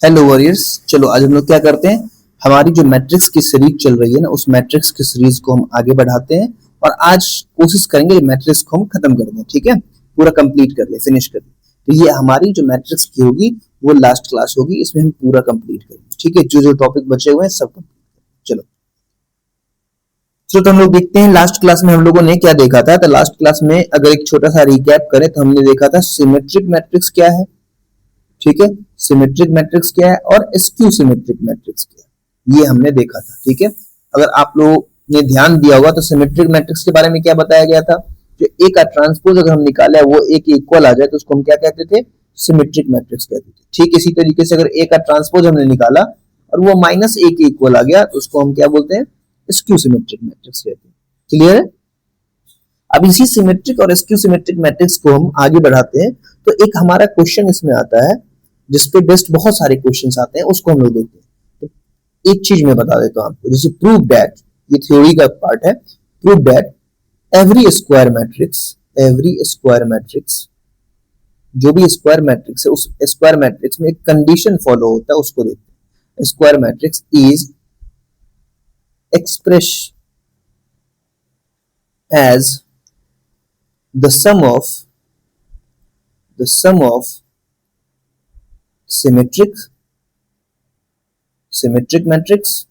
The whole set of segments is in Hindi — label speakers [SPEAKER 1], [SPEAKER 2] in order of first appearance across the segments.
[SPEAKER 1] Hello warriors. चलो आज हम लोग क्या करते हैं, हमारी जो मैट्रिक्स की सीरीज चल रही है ना, उस मैट्रिक्स की सीरीज को हम आगे बढ़ाते हैं और आज कोशिश करेंगे मैट्रिक्स को हम खत्म कर दें। ठीक है, पूरा कंप्लीट कर ले, फिनिश कर ले। तो ये हमारी जो मैट्रिक्स की होगी वो लास्ट क्लास होगी, इसमें हम पूरा कंप्लीट करेंगे। ठीक है, जो जो टॉपिक बचे हुए हैं सब कंप्लीट। चलो चलो तो हम लोग देखते हैं लास्ट क्लास में हम लोगों ने क्या देखा था। तो लास्ट क्लास में अगर एक छोटा सा रिकैप करें तो हमने देखा था सिमेट्रिक मैट्रिक्स क्या है। ठीक है, सिमेट्रिक मैट्रिक्स क्या है और स्क्यू सिमेट्रिक मैट्रिक्स क्या है, ये हमने देखा था। ठीक है, अगर आप लोग ने ध्यान दिया होगा तो सिमेट्रिक मैट्रिक्स के बारे में क्या बताया गया था, जो ए का ट्रांसपोज अगर हम निकाले वो ए के इक्वल आ जाए तो उसको हम क्या कहते थे, सिमेट्रिक मैट्रिक्स कहते थे। ठीक इसी तरीके से अगर ए का ट्रांसपोज हमने निकाला और वो माइनस ए के इक्वल आ गया तो उसको हम क्या बोलते हैं, स्क्यू सिमेट्रिक मैट्रिक्स कहते हैं। क्लियर है। अब इसी सिमेट्रिक और स्क्यू सिमेट्रिक मैट्रिक्स को हम आगे बढ़ाते हैं तो एक हमारा क्वेश्चन इसमें आता है जिसपे बेस्ट बहुत सारे क्वेश्चंस आते हैं, उसको हम लोग देखते हैं। तो एक चीज मैं बता देता हूं आपको, जैसे प्रूव दैट, ये थ्योरी का पार्ट है। Prove that every square matrix जो भी स्क्वायर मैट्रिक्स है उस स्क्वायर मैट्रिक्स में एक कंडीशन फॉलो होता है, उसको देखते हैं। Square matrix is express as the sum of symmetric matrix.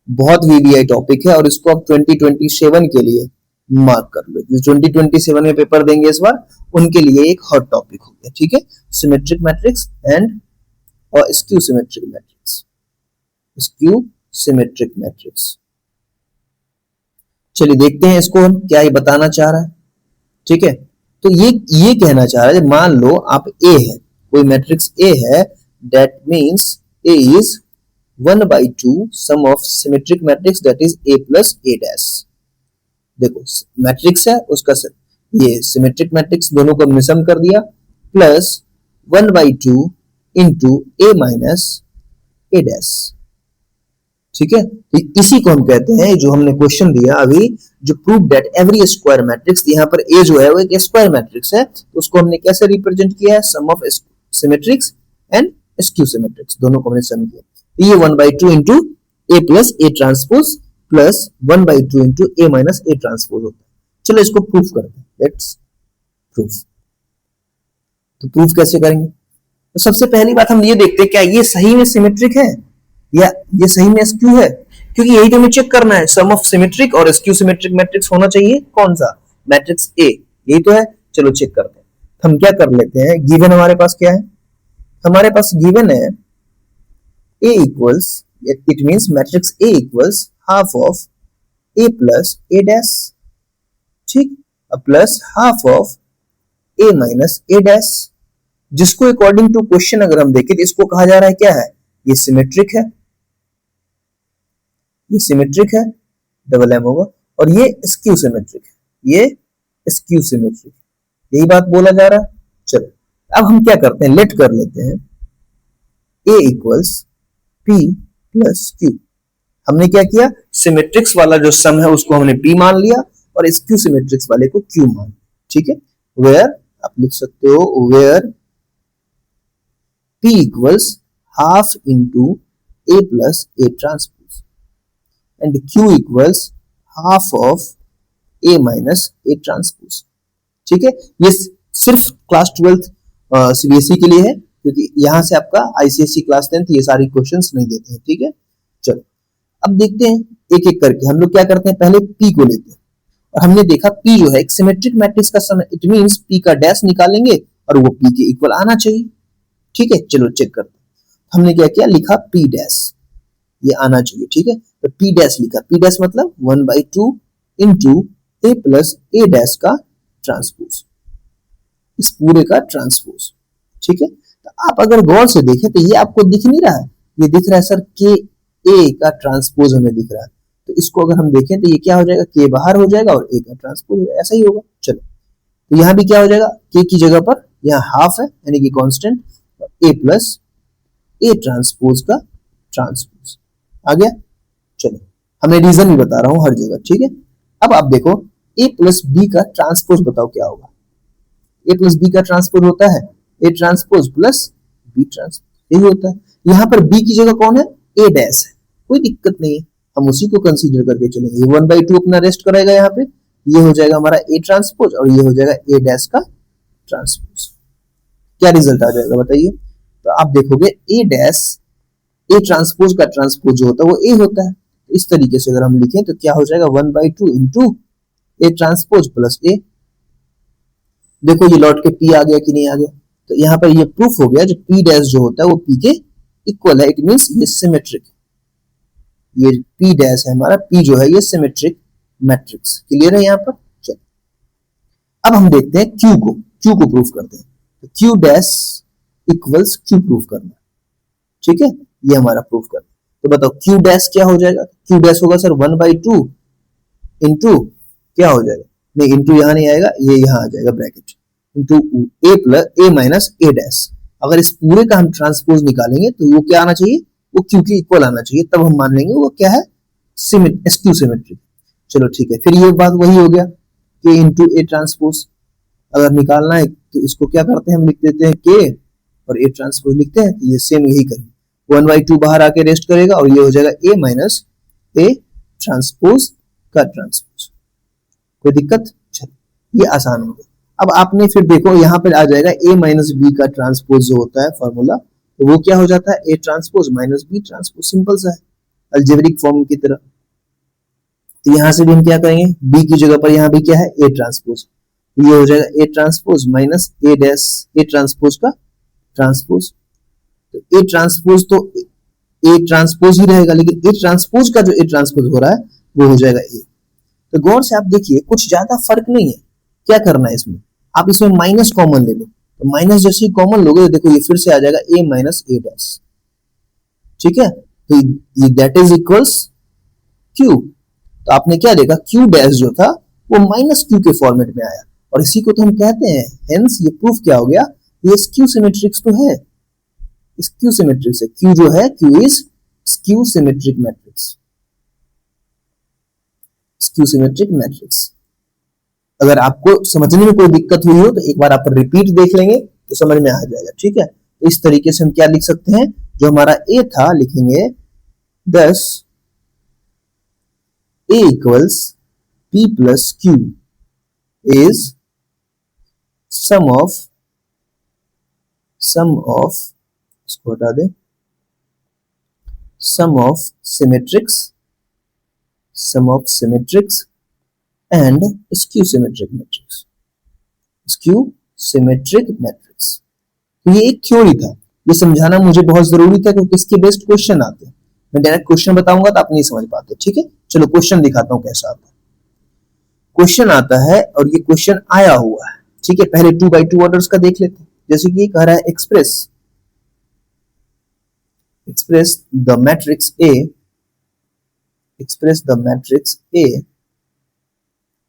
[SPEAKER 1] बहुत वीवीआई टॉपिक है और इसको आप 2027 के लिए मार्क कर लो। जो 2027 में पेपर देंगे इस बार उनके लिए एक हॉट टॉपिक हो गया। ठीक है, सिमेट्रिक मैट्रिक्स एंड और स्क्यू सिमेट्रिक मैट्रिक्स। चलिए देखते हैं इसको हम क्या ये बताना चाह रहा है। ठीक है, तो ये कहना चाह रहा है, मान लो आप ए है, कोई मैट्रिक्स ए है, that means A is 1/2 sum of symmetric matrix that is A plus A dash। देखो मैट्रिक्स है उसका ये सिमेट्रिक मैट्रिक्स दोनों को हमने सम कर दिया plus 1/2 into A minus A dash. ठीक है, तो इसी को हम कहते हैं, जो हमने क्वेश्चन दिया अभी, जो prove that every square matrix, यहाँ पर A जो है वो एक स्क्वायर मैट्रिक्स है, तो उसको हमने कैसे रिप्रेजेंट किया है, सम ऑफ सिमेट्रिक्स एंड स्क्यू सिमेट्रिक्स, दोनों को हमने सम किया। तो ये 1/2 into A plus A transpose plus 1/2 into A minus A transpose होता है। चलो इसको प्रूफ करते हैं, लेट्स प्रूफ। तो प्रूफ कैसे करेंगे, तो सबसे पहली बात हम ये देखते हैं क्या ये सही में सिमेट्रिक है या ये सही में स्क्यू है, क्योंकि यही तो हमें चेक करना है। सम ऑफ सिमेट्रिक और स्क्यू सिमेट्रिक मैट्रिक्स होना चाहिए कौन सा, मैट्रिक्स ए, यही तो है। चलो चेक करते हैं। हम क्या कर लेते हैं, गिवन हमारे पास क्या है, हमारे पास गिवन है A equals, it means matrix A equals half of A plus A dash. ठीक, plus half of A minus A dash, जिसको अकॉर्डिंग टू क्वेश्चन अगर हम देखें तो इसको कहा जा रहा है क्या है, ये सिमेट्रिक है, ये सिमेट्रिक है, डबल एम होगा, और ये स्क्यू सिमेट्रिक है, ये स्क्यू सिमेट्रिक, यही बात बोला जा रहा है। चलो अब हम क्या करते हैं, लेट कर लेते हैं A equals P plus Q। हमने क्या किया, सिमेट्रिक्स वाला जो सम है उसको हमने P मान लिया और स्क्यू सिमेट्रिक्स वाले को Q मान लिया। ठीक है, वेयर आप लिख सकते हो, where P equals half into A plus A transpose and Q equals half of A minus A transpose. ठीक है, ये सिर्फ क्लास 12th सीबीएसई के लिए है, क्योंकि यहां से आपका आईसीएसई क्लास 10th ये सारी क्वेश्चंस नहीं देते हैं। ठीक है, चलो अब देखते हैं एक एक करके। हम लोग क्या करते हैं, पहले P को लेते हैं और हमने देखा P जो है एक सिमेट्रिक मैट्रिक्स का सम, इट मींस P का डैश निकालेंगे और वो P के इक्वल आना चाहिए। ठीक है, चलो चेक करते हैं। हमने क्या किया, लिखा P डैश, ये आना चाहिए। ठीक है, तो P डैश लिखा, P डैश मतलब 1/2 into A plus A dash का ट्रांसपोज, इस पूरे का ट्रांसपोज। ठीक है, तो आप अगर गौर से देखें तो ये आपको दिख नहीं रहा है, ये दिख रहा है सर के ए का ट्रांसपोज हमें दिख रहा है, तो इसको अगर हम देखें तो ये क्या हो जाएगा, के बाहर हो जाएगा और ए का ट्रांसपोज ऐसा ही होगा। चलो तो यहाँ भी क्या हो जाएगा, के की जगह पर यहाँ हाफ है यानी कि constant, A plus A transpose का ट्रांसपोज आ गया। चलो हमें रीजन भी बता रहा हूं हर जगह। ठीक है, अब आप देखो ए प्लस बी का ट्रांसपोज बताओ क्या होगा, ए प्लस बी का ट्रांसपोज होता है A transpose plus B transpose. यही होता है। यहाँ पर बी की जगह कौन है, ए डैश है, कोई दिक्कत नहीं है, हम उसी को कंसीडर करके चलेंगे। ये 1/2 अपना रेस्ट कराएगा यहाँ पे, ये हो जाएगा हमारा ए ट्रांसपोज और ये हो जाएगा ए डैश का ट्रांसपोज। क्या रिजल्ट आ जाएगा बताइए? तो आप देखोगे ए डैश ए ट्रांसपोज का ट्रांसपोज जो होता है वो ए होता है। इस तरीके से अगर हम लिखें तो क्या हो जाएगा 1/2 इंटू ए ट्रांसपोज प्लस ए। देखो ये लौट के पी आ गया कि नहीं आ गया? तो यहाँ पर ये प्रूफ हो गया जो पी डैश जो होता है वो पी के इक्वल है, इट मींस ये सिमेट्रिक। ये पी डैश है हमारा, पी जो है ये सिमेट्रिक मैट्रिक्स। क्लियर है यहाँ पर? चलो अब हम देखते हैं क्यू को प्रूफ करते हैं। तो Q dash equals Q proof करना, ठीक है, ये हमारा प्रूफ करना। तो बताओ क्यू डैश क्या हो जाएगा? क्यू डैश होगा सर 1/2 इंटू क्या हो जाएगा, नहीं इंटू यहाँ नहीं आएगा, ये यहाँ आ जाएगा bracket, into A plus A minus A dash. अगर इस पूरे का हम ट्रांसपोज निकालेंगे तो वो क्या आना चाहिए, वो क्यू के इक्वल आना चाहिए, तब हम मान लेंगे वो क्या है, स्क्यू सिमेट्रिक। चलो ठीक है, फिर ये बात वही हो गया के इंटू ए ट्रांसपोज। अगर निकालना है तो इसको क्या करते हैं, हम लिख देते हैं के और ए ट्रांसपोज लिखते हैं, तो ये सेम यही करेंगे। 1/2 बाहर आके रेस्ट करेगा और ये हो जाएगा ए माइनस ए ट्रांसपोज का ट्रांसपोज। कोई दिक्कत? चलो ये आसान हो गया। अब आपने फिर देखो यहाँ पर आ जाएगा ए माइनस बी का ट्रांसपोज जो होता है फॉर्मूला, तो वो क्या हो जाता है, A transpose minus B transpose. Simple सा है, अलजेब्रिक फॉर्म की तरह। तो यहां से भी हम क्या करेंगे, बी की जगह पर यहाँ भी क्या है, ए ट्रांसपोज, ये हो जाएगा ए transpose minus A dash A transpose का ट्रांसपोज। तो ए ट्रांसपोज तो ए ट्रांसपोज ही रहेगा, लेकिन ए ट्रांसपोज का जो ए ट्रांसपोज हो रहा है वो हो जाएगा ए। तो गौर से आप देखिए कुछ ज्यादा फर्क नहीं है। क्या करना है इसमें, आप इसमें माइनस कॉमन ले लो, तो माइनस जैसे ही कॉमन लोगे तो देखो ये फिर से आ जाएगा ए माइनस ए डैश, ठीक है। तो ये दैट इज इक्वल्स क्यू। तो आपने क्या देखा, क्यू डैश जो था वो माइनस क्यू के फॉर्मेट में आया, और इसी को तो हम कहते हैं, हेंस ये प्रूफ क्या हो गया, ये स्क्यू सिमेट्रिक्स तो है, स्क्यू सिमेट्रिक्स है। क्यू जो है, Q is skew symmetric matrix, skew symmetric matrix. अगर आपको समझने में कोई दिक्कत हुई हो तो एक बार आप रिपीट देख लेंगे तो समझ में आ जाएगा, ठीक है। तो इस तरीके से हम क्या लिख सकते हैं, जो हमारा ए था लिखेंगे 10 A equals P plus Q is sum of इसको हटा दे, sum of symmetrics and skew symmetric matrix, skew symmetric matrix. तो ये एक थ्योरी था, ये समझाना मुझे बहुत जरूरी था क्योंकि इसके बेस्ट क्वेश्चन आते हैं। मैं डायरेक्ट क्वेश्चन बताऊंगा तो आप नहीं समझ पाते, ठीक है। चलो क्वेश्चन दिखाता हूं कैसा आता है। क्वेश्चन आता है और ये क्वेश्चन आया हुआ है, ठीक है। पहले 2x2 ऑर्डर्स का देख लेते हैं। जैसे कि कह रहा है express the matrix A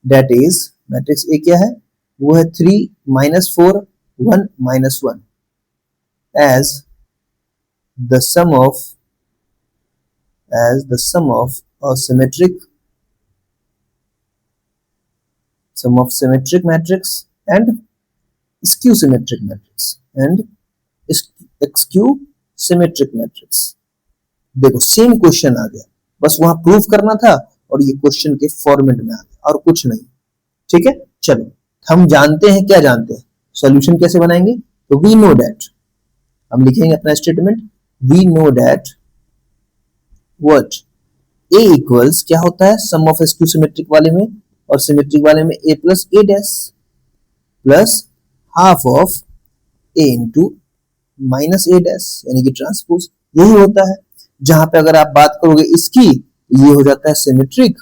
[SPEAKER 1] that is, matrix A क्या है, वो है 3 -4 1 -1 as the sum of a symmetric matrix and skew symmetric matrix। देखो सेम क्वेश्चन आ गया, बस वहां प्रूफ करना था और ये क्वेश्चन के फॉर्मेट में आ गया और कुछ नहीं, ठीक है। चलो हम जानते हैं, क्या जानते हैं, सॉल्यूशन कैसे बनाएंगे। तो वी नो दैट, हम लिखेंगे अपना स्टेटमेंट, we know that what A equals क्या होता है, सम ऑफ स्क्यू सिमेट्रिक वाले में और सिमेट्रिक वाले में A plus A dash plus half of A into minus A dash, यानी कि ट्रांसपोज। यही होता है। जहां पे अगर आप बात करोगे इसकी, ये हो जाता है सिमेट्रिक,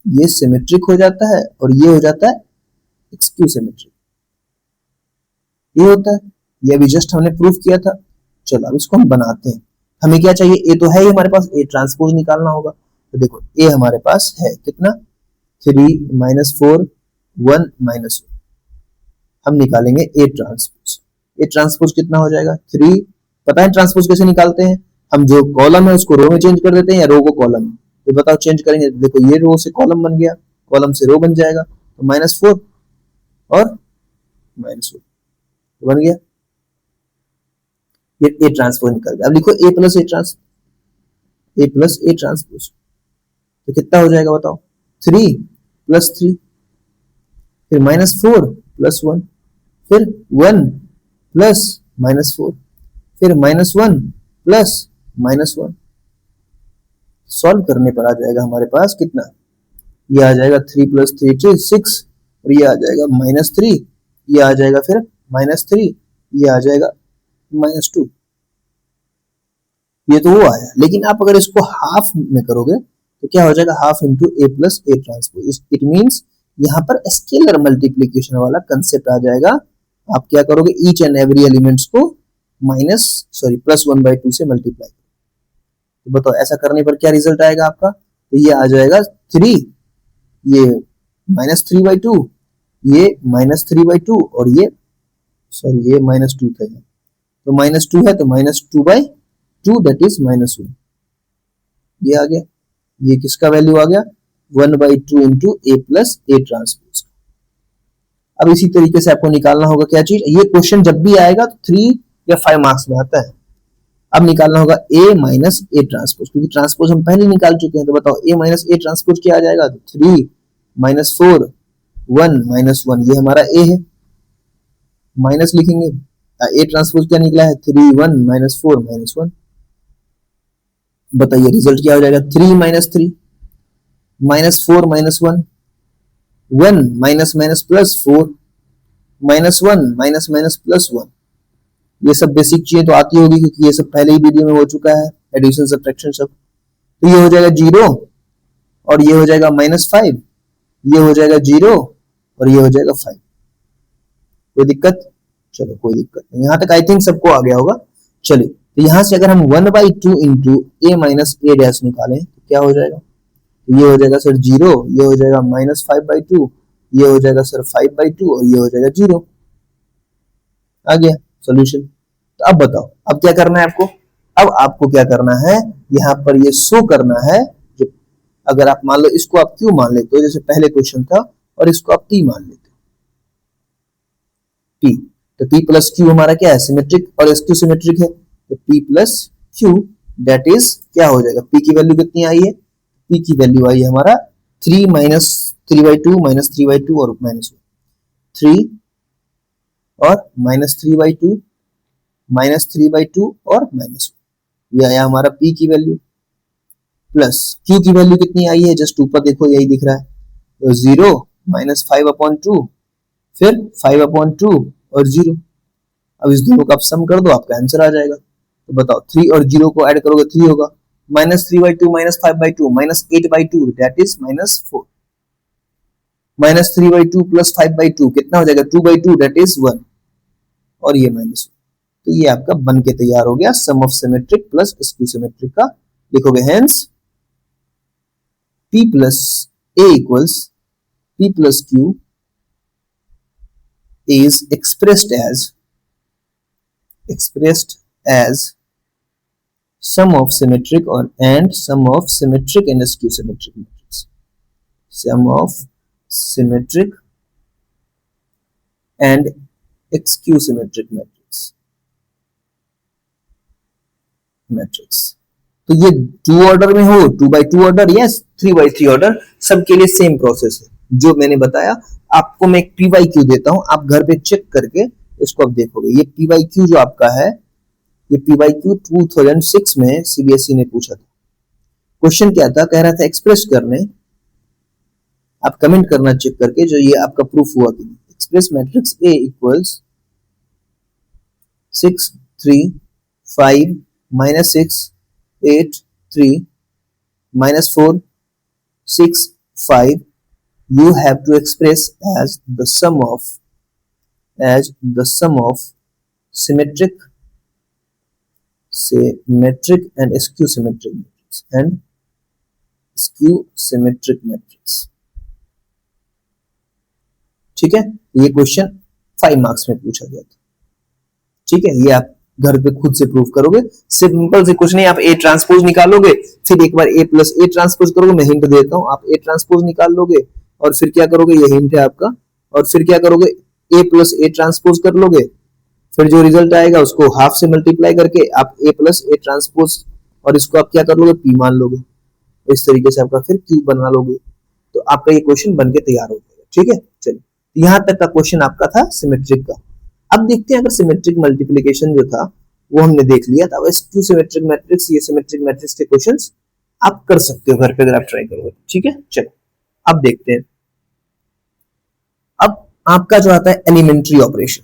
[SPEAKER 1] ये सिमेट्रिक हो जाता है और ये हो जाता है स्क्यू सिमेट्रिक, ये होता है। ये अभी जस्ट हमने प्रूफ किया था। चलो अब इसको हम बनाते हैं। हमें क्या चाहिए, ए तो है ही हमारे पास, ए ट्रांसपोज निकालना होगा। तो देखो ए हमारे पास है कितना, 3 -4 1 -1, हम निकालेंगे ए ट्रांसपोज। ए ट्रांसपोज कितना हो जाएगा, 3। पता है ट्रांसपोज कैसे निकालते हैं, हम जो कॉलम है उसको रो में चेंज कर देते हैं या रो को कॉलम में। तो बताओ चेंज करेंगे, देखो ये रो से कॉलम बन गया, कॉलम से रो बन जाएगा, तो -4 और -4 तो बन गया। ये ए ट्रांसपोज निकल गया। अब लिखो ए प्लस ए ट्रांसपोज, तो कितना हो जाएगा बताओ, 3 प्लस 3, फिर -4 प्लस 1, फिर 1 प्लस -4, फिर -1 प्लस -1। सॉल्व करने पर आ जाएगा हमारे पास कितना, ये आ जाएगा 3 प्लस 3 6, और ये आ जाएगा -3, ये आ जाएगा फिर -3, ये आ जाएगा -2। ये तो वो आया, लेकिन आप अगर इसको हाफ में करोगे तो क्या हो जाएगा, half into A plus A transpose. It means यहाँ पर स्केलर मल्टीप्लीकेशन वाला कंसेप्ट आ जाएगा। आप क्या करोगे, ईच एंड एवरी एलिमेंट्स को +1/2 से मल्टीप्लाई। तो बताओ ऐसा करने पर क्या रिजल्ट आएगा आपका, तो ये आ जाएगा 3, ये -3/2, ये -3/2, और ये -2 था, तो -2 है तो -2/2 दैट इज -1। ये आ गया, ये किसका वैल्यू आ गया, 1/2 into A plus A transpose. अब इसी तरीके से आपको निकालना होगा क्या चीज, ये क्वेश्चन जब भी आएगा तो 3 या 5 मार्क्स में आता है। अब निकालना होगा ए माइनस ए ट्रांसपोज, क्योंकि ट्रांसपोज हम पहले निकाल चुके हैं। तो बताओ ए माइनस ए ट्रांसपोज क्या आ जाएगा, 3 -4 1 -1, ये हमारा ए है, माइनस लिखेंगे। ए ट्रांसपोज क्या निकला है, 3 1 -4 -1। बताइए रिजल्ट क्या हो जाएगा, 3 -3 -4 -1, 1 minus minus plus 4, -1 minus minus plus 1। ये सब बेसिक चीजें तो आती होगी क्योंकि ये सब पहले ही वीडियो में हो चुका है, एडिशन सब्ट्रैक्शन सब। तो ये हो जाएगा 0, और ये हो जाएगा -5, ये हो जाएगा 0, और ये हो जाएगा 5। कोई दिक्कत, चलो कोई दिक्कत नहीं, यहां तक आई थिंक सबको आ गया होगा। चलिए, तो यहां से अगर हम 1/2 into A minus A dash निकालें तो क्या हो जाएगा, तो ये हो जाएगा सर 0, ये हो जाएगा -5/2, ये हो जाएगा सर 5/2, और ये हो जाएगा 0। आ गया सॉल्यूशन। तो अब बताओ, अब क्या करना है आपको, अब आपको क्या करना है, यहाँ पर ये शो करना है। जो अगर आप मान लो इसको आप क्यू मान लेते हो, जैसे पहले क्वेश्चन था, और इसको आप टी मान लेते हो, टी, तो p प्लस क्यू हमारा क्या है, सिमेट्रिक, और एसक्यू सिमेट्रिक है, तो p plus Q that is क्या हो जाएगा, p की वैल्यू कितनी आई है, p की वैल्यू आई है हमारा 3 -3/2 -3/2 और -3, और -3/2 -3/2 और -1, ये आया हमारा p की वैल्यू, प्लस q की वैल्यू कितनी आई है, जस्ट ऊपर देखो यही दिख रहा है, तो 0 -5/2, फिर 5/2 और 0। अब इस दोनों का आप सम कर दो, आपका आंसर आ जाएगा। तो बताओ 3 और 0 को ऐड करोगे 3 होगा, -3/2 -5/2 -8/2 दैट इज -4, -3/2 प्लस 5/2 कितना हो जाएगा, 2/2 दैट इज 1, और ये -1। तो ये आपका बन के तैयार हो गया sum of symmetric plus skew symmetric का। लिखोगे hence p plus a equals p plus q is expressed as sum of symmetric and sum of symmetric and skew symmetric matrix, sum of symmetric and skew symmetric matrix। तो ये 2 ऑर्डर में हो, 2/2 ऑर्डर, यस 3/3 ऑर्डर, सबके लिए सेम प्रोसेस है जो मैंने बताया। आपको मैं एक PYQ देता हूं, आप घर पे चेक करके इसको आप देखोगे। ये PYQ जो आपका है, ये PYQ 2006 में CBSE ने पूछा था। क्वेश्चन क्या था, कह रहा था एक्सप्रेस करने, आप कमेंट करना चेक करके जो ये आपका प्रूफ हुआ कि express matrix A equals 6 3 5 -6 8 3 -4 6 5 you have to express as the sum of symmetric and skew symmetric matrix ठीक है। ये क्वेश्चन 5 मार्क्स में पूछा गया था, ठीक है। ये आप घर पे खुद से प्रूव करोगे, सिंपल से कुछ नहीं, आप ए ट्रांसपोज निकालोगे, फिर एक बार ए प्लस ए ट्रांसपोज करोगे, मैं हिंट देता हूं, आप ए ट्रांसपोज निकाल लोगे, और फिर क्या करोगे, ये हिंट है आपका, और फिर क्या करोगे, ए प्लस ए ट्रांसपोज कर लोगे, फिर जो रिजल्ट आएगा उसको हाफ से मल्टीप्लाई करके आप a प्लस ए ट्रांसपोज और इसको आप क्या कर लोगे, p मान लोगे। तो इस तरीके से आपका फिर q बना लोगे, तो आपका ये क्वेश्चन बन के तैयार हो जाएगा। ठीक है, चलिए यहां तक का क्वेश्चन आपका था सिमेट्रिक का। अब देखते हैं अगर सिमेट्रिक मल्टीप्लिकेशन जो था वो हमने देख लिया था, अब स्क्यू सिमेट्रिक मैट्रिक्स, ये सिमेट्रिक मैट्रिक्स के क्वेश्चंस आप कर सकते हो घर पे अगर आप ट्राई करोगे। ठीक है, चलो अब देखते हैं। अब आपका जो आता है एलिमेंट्री ऑपरेशन,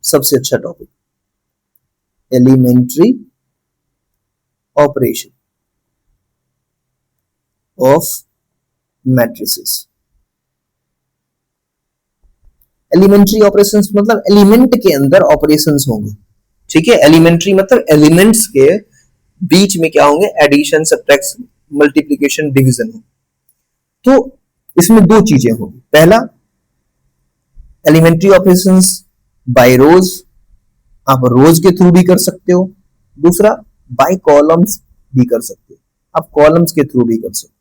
[SPEAKER 1] सबसे अच्छा topic, elementary operation of matrices. Elementary operations मतलब एलिमेंट के अंदर ऑपरेशंस होंगे। ठीक है, एलिमेंट्री मतलब एलिमेंट्स के बीच में क्या होंगे, एडिशन, सब्ट्रैक्शन, मल्टीप्लिकेशन, डिवीजन हो। तो इसमें दो चीजें होंगी, पहला एलिमेंट्री ऑपरेशंस बाय रोज, आप रोज के थ्रू भी कर सकते हो, दूसरा बाय कॉलम्स भी कर सकते हो, आप कॉलम्स के थ्रू भी कर सकते हो।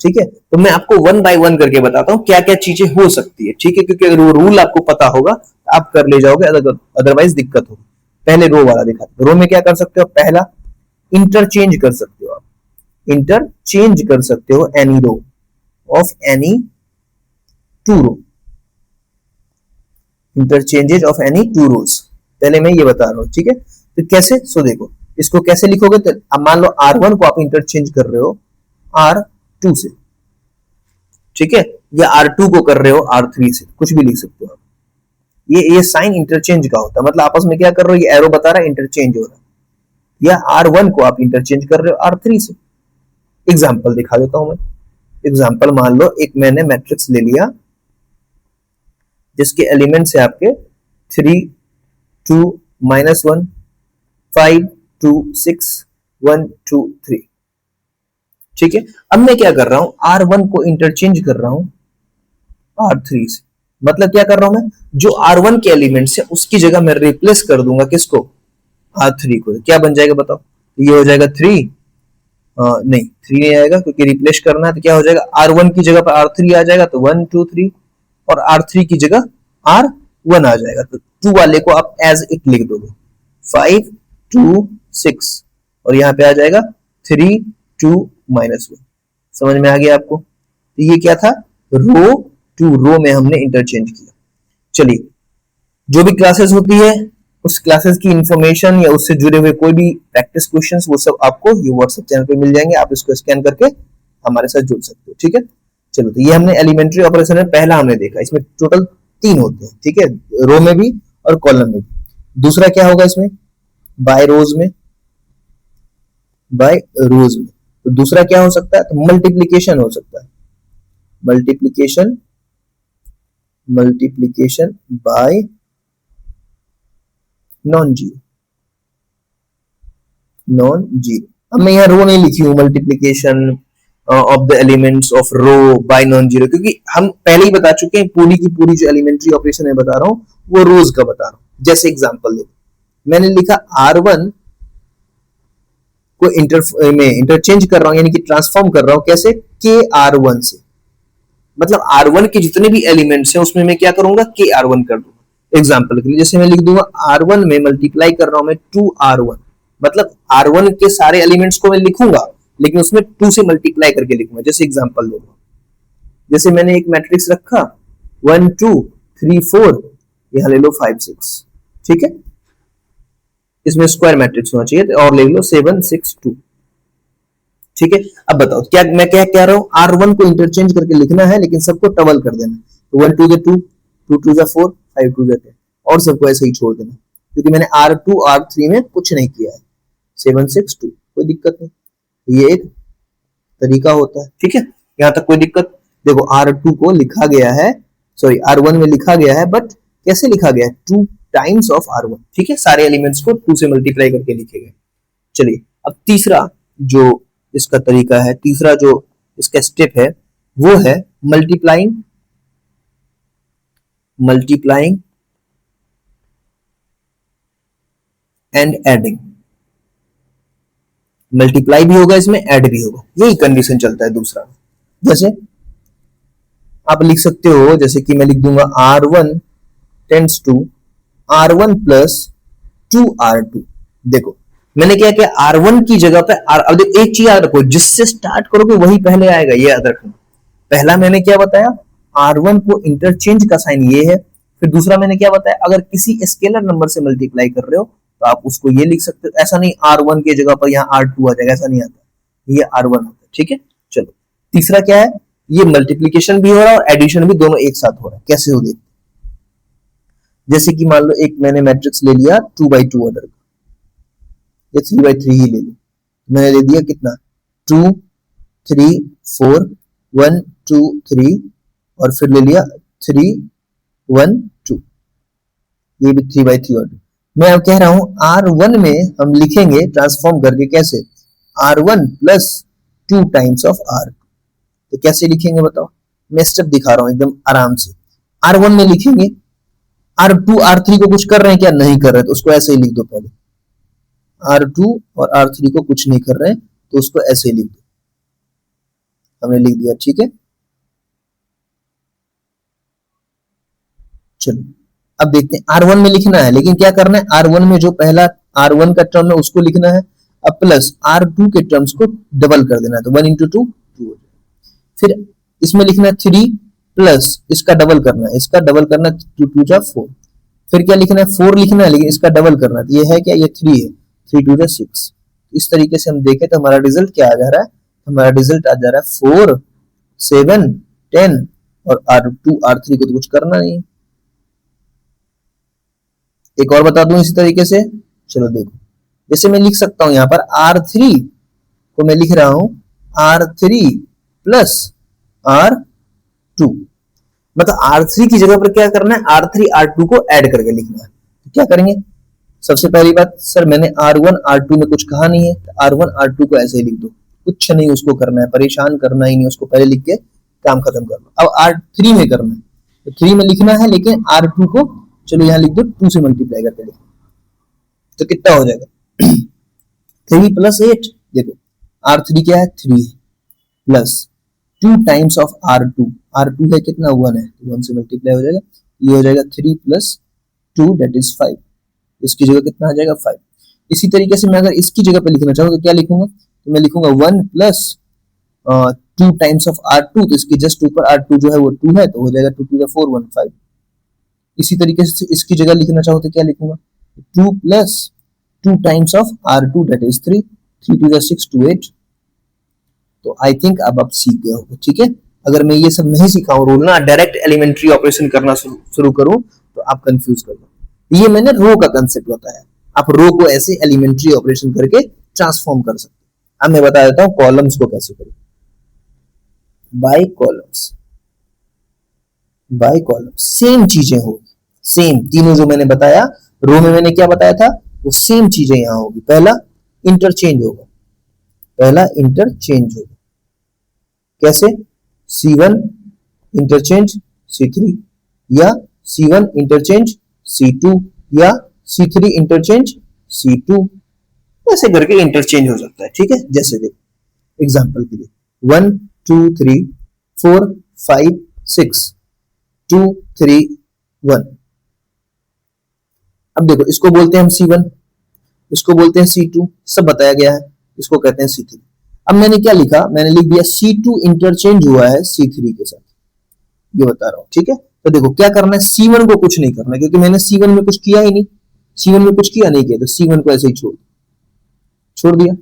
[SPEAKER 1] ठीक है, तो मैं आपको वन बाय वन करके बताता हूं क्या क्या चीजें हो सकती है। ठीक है, क्योंकि अगर वो रूल आपको पता होगा तो आप कर ले जाओगे, अदरवाइज दिक्कत होगी। पहले रो वाला दिखाते, रो में क्या कर सकते हो, पहला इंटरचेंज कर सकते हो, आप इंटरचेंज कर सकते हो any row of any two row, interchanges of any two rows. पहले मैं ये बता रहा हूं। ठीक है, तो कैसे, सो देखो इसको कैसे लिखोगे, तो अब मान लो R1 को आप इंटरचेंज कर रहे हो R2 से, ठीक है, या R2 को कर रहे हो R3 से, कुछ भी लिख सकते हो आप। ये साइन इंटरचेंज का होता है, मतलब आपस में क्या कर रहे हो, ये एरो बता रहा है इंटरचेंज हो रहा है, या R1 को आप इंटरचेंज कर रहे हो R3 से। एग्जाम्पल दिखा देता हूं मैं। एग्जाम्पल मान लो एक मैंने मैट्रिक्स ले लिया जिसके एलिमेंट्स है आपके 3 2 -1 5 2 6 1 2 3। ठीक है, अब मैं क्या कर रहा हूं, R1 को इंटरचेंज कर रहा हूं R3 से। मतलब क्या कर रहा हूं मैं, जो R1 के एलिमेंट्स है उसकी जगह मैं रिप्लेस कर दूंगा किसको, R3 को। क्या बन जाएगा बताओ, ये हो जाएगा 3, नहीं 3 नहीं आएगा क्योंकि रिप्लेस करना है, तो क्या हो जाएगा, R1 की जगह पर R3 आ जाएगा, तो 1 2 3, और R3 की जगह R1 आ जाएगा, तो 2 वाले को आप एज इट लिख दोगे, 5 2 6, और यहां पे आ जाएगा 3 2 -1। समझ में आ गया आपको, तो ये क्या था, रो टू रो में हमने इंटरचेंज किया। चलिए, जो भी क्लासेस होती है उस क्लासेस की इंफॉर्मेशन या उससे जुड़े हुए कोई भी प्रैक्टिस क्वेश्चंस, वो सब आपको ये व्हाट्सएप चैनल पे मिल जाएंगे, आप इसको स्कैन करके हमारे साथ जुड़ सकते हो। ठीक है, चलो, तो ये हमने एलिमेंट्री ऑपरेशन में पहला हमने देखा, इसमें टोटल 3 होते हैं। ठीक है, रो में भी और कॉलम में भी। दूसरा क्या होगा इसमें, बाय रोज में, बाय रोज में। तो दूसरा क्या हो सकता है, तो मल्टीप्लीकेशन हो सकता है, multiplication, multiplication by non zero, non zero. अब मैं यहाँ रो नहीं लिखी हूं, multiplication of the elements of row by non zero, क्योंकि हम पहले ही बता चुके हैं पूरी की पूरी जो एलिमेंट्री ऑपरेशन है बता रहा हूं वो रोज का बता रहा हूं। जैसे एग्जांपल देखो, मैंने लिखा R1 को इंटरचेंज कर रहा हूं, यानी कि ट्रांसफॉर्म कर रहा हूं, कैसे, के R1 से। मतलब R1 के जितने भी एलिमेंट्स हैं उसमें मैं क्या करूंगा, के R1 कर दूंगा। एग्जांपल के लिए जैसे मैं लिख दूंगा R1 में मल्टीप्लाई कर रहा हूं मैं 2R1, मतलब R1 के सारे एलिमेंट्स को मैं लिखूंगा लेकिन उसमें 2 से मल्टीप्लाई करके लिखूंगा। जैसे एग्जांपल दूंगा, जैसे मैंने एक मैट्रिक्स रखा 1 2 3 4, यहां ले लो 5 6, ठीक है, इसमें स्क्वायर मैट्रिक्स होना चाहिए, और ले लो 7 6 2। ठीक है, अब बताओ क्या मैं क्या कह रहा हूं, R1 को इंटरचेंज करके लिखना है लेकिन सबको डबल कर देना, तो 1 2 2 2 2 4 5 2 10, और सबको ऐसे ही छोड़ देना, क्योंकि मैंने R2 R3 में कुछ नहीं किया है। 7 6 2, कोई दिक्कत नहीं, ये एक तरीका होता है। ठीक है, यहां तक कोई दिक्कत। देखो R2 को लिखा गया है, सॉरी R1 में लिखा गया है, बट कैसे लिखा गया है, 2 टाइम्स ऑफ R1। ठीक है, सारे एलिमेंट्स को 2 से मल्टीप्लाई करके लिखे गए। चलिए, अब तीसरा जो इसका तरीका है, तीसरा जो इसका स्टेप है वो है multiplying, multiplying and adding. Multiply भी होगा इसमें, ऐड भी होगा, यही कंडीशन चलता है दूसरा। जैसे आप लिख सकते हो, जैसे कि मैं लिख दूंगा R1 tends to R1 plus 2R2। देखो मैंने क्या किया, R1 की जगह पे अब देखो एक चीज याद रखो, जिससे स्टार्ट करोगे वही पहले आएगा, ये याद रखना। पहला मैंने क्या बताया, R1 को इंटरचेंज का साइन ये है। फिर दूसरा मैंने क्या बताया, अगर किसी स्केलर नंबर से मल्टीप्लाई कर रहे हो तो आप उसको ये लिख सकते हो। ऐसा नहीं R1 की जगह पर यहाँ R2 आ जाएगा, ऐसा नहीं आता, ये R1 होता है। ठीक है, चलो तीसरा क्या है, ये मल्टीप्लीकेशन भी हो रहा है और एडिशन भी दोनों एक साथ हो रहा है। कैसे हो, देखते। जैसे कि मान लो एक मैंने मैट्रिक्स ले लिया 2x2 ऑर्डर का, ये 3x3 ही ले लो। मैंने ले दिया कितना, 2 3 4 1 2 3 और फिर ले लिया 3 1 2, ये भी 3x3 ऑर्डर। मैं अब कह रहा हूं R1 में हम लिखेंगे ट्रांसफॉर्म करके, कैसे, R1 plus 2 times of R। तो कैसे लिखेंगे बताओ, मैं स्टेप दिखा रहा हूं एकदम आराम से। R1 में लिखेंगे, R2 R3 को कुछ कर रहे हैं क्या, नहीं कर रहे, तो उसको ऐसे ही लिख दो। पहले R2 और R3 को कुछ नहीं कर रहे हैं तो उसको ऐसे ही लिख दो, हमने लिख दिया। ठीक है, चलो अब देखते हैं। R1 में लिखना है, लेकिन क्या करना है, R1 में जो पहला R1 का टर्म है उसको लिखना है, अब प्लस R2 के टर्म्स को डबल कर देना है, तो 1 इंटू 2 2 हो जाएगा। फिर इसमें लिखना है 3 प्लस इसका डबल करना है, इसका डबल करना है, 2 2 जा 4। फिर क्या लिखना है, 4 लिखना है, लेकिन इसका डबल करना है, ये है क्या, ये 3 है, 3 2 जा 6। इस तरीके से हम देखें तो हमारा रिजल्ट क्या आ जा रहा है, हमारा रिजल्ट आ जा रहा है 4 7 10 और R2 R3 को तो कुछ करना नहीं है। एक और बता दूं इसी तरीके से, चलो देखो, जैसे मैं लिख सकता हूं यहां पर R3 को मैं लिख रहा हूं R3 प्लस R2, मतलब R3 की जगह पर क्या करना है, R3 R2 को ऐड करके लिखना है। तो क्या करेंगे, सबसे पहली बात, सर मैंने R1 R2 में कुछ कहा नहीं है, तो R1 R2 को ऐसे ही लिख दो, कुछ नहीं उसको करना है, परेशान करना ही नहीं, उसको पहले लिख के काम खत्म कर लो। अब R3 में करना है, तो 3 में लिखना है, लेकिन R2 को चलो यहां लिख दो, 2 से मल्टीप्लाई करके लिखो, तो कितना हो जाएगा 3 प्लस 8। देखो R3 क्या है, 3 है, प्लस 2 टाइम्स ऑफ R2 है कितना, 1 है, 1 से मल्टीप्लाई हो जाएगा, ये हो जाएगा 3 प्लस 2 दैट इज 5। इसकी जगह कितना आ जाएगा, 5। इसी तरीके से मैं अगर इसकी जगह पे लिखना चाहूँ तो क्या लिखूंगा, तो मैं लिखूंगा 1 प्लस 2 टाइम्स ऑफ R2, तो इसके जस्ट ऊपर R2 जो है वो 2 है, तो हो जाएगा 2 2 4 1 5। इसी तरीके से इसकी जगह लिखना चाहो तो क्या लिखूंगा, 2 plus 2 times of R2 that is 3 3 2 6 2 8। तो आई थिंक अब आप सीख गए हो। ठीक है, अगर मैं ये सब नहीं सिखाऊं रूल ना, डायरेक्ट एलिमेंट्री ऑपरेशन करना शुरू करूं तो आप कंफ्यूज कर दो। ये मैंने रो का कंसेप्ट बताया, आप रो को ऐसे एलिमेंट्री ऑपरेशन करके ट्रांसफॉर्म कर सकते हैं। अब मैं बता देता हूं कॉलम्स को कैसे करें, by columns. By column same चीजें होगी, सेम तीनों जो मैंने बताया, रो में मैंने क्या बताया था वो सेम चीजें यहां होगी। पहला इंटरचेंज होगा, पहला इंटरचेंज होगा, कैसे, C1 इंटरचेंज C3 या C1 इंटरचेंज C2 या C3 इंटरचेंज C2, ऐसे करके इंटरचेंज हो सकता है। ठीक है, जैसे देखो एग्जांपल के लिए 1 2 3 4 5 6 2 3 1। अब देखो इसको बोलते हैं हम C1, इसको बोलते हैं C2, सब बताया गया है, इसको कहते हैं C3। अब मैंने क्या लिखा, मैंने लिख दिया C2 इंटरचेंज हुआ है C3 के साथ, ये बता रहा हूं। ठीक है, तो देखो क्या करना है, C1 को कुछ नहीं करना, क्योंकि मैंने C1 में कुछ किया ही नहीं, C1 में कुछ किया नहीं किया, तो C1 को ऐसे ही छोड़ दिया।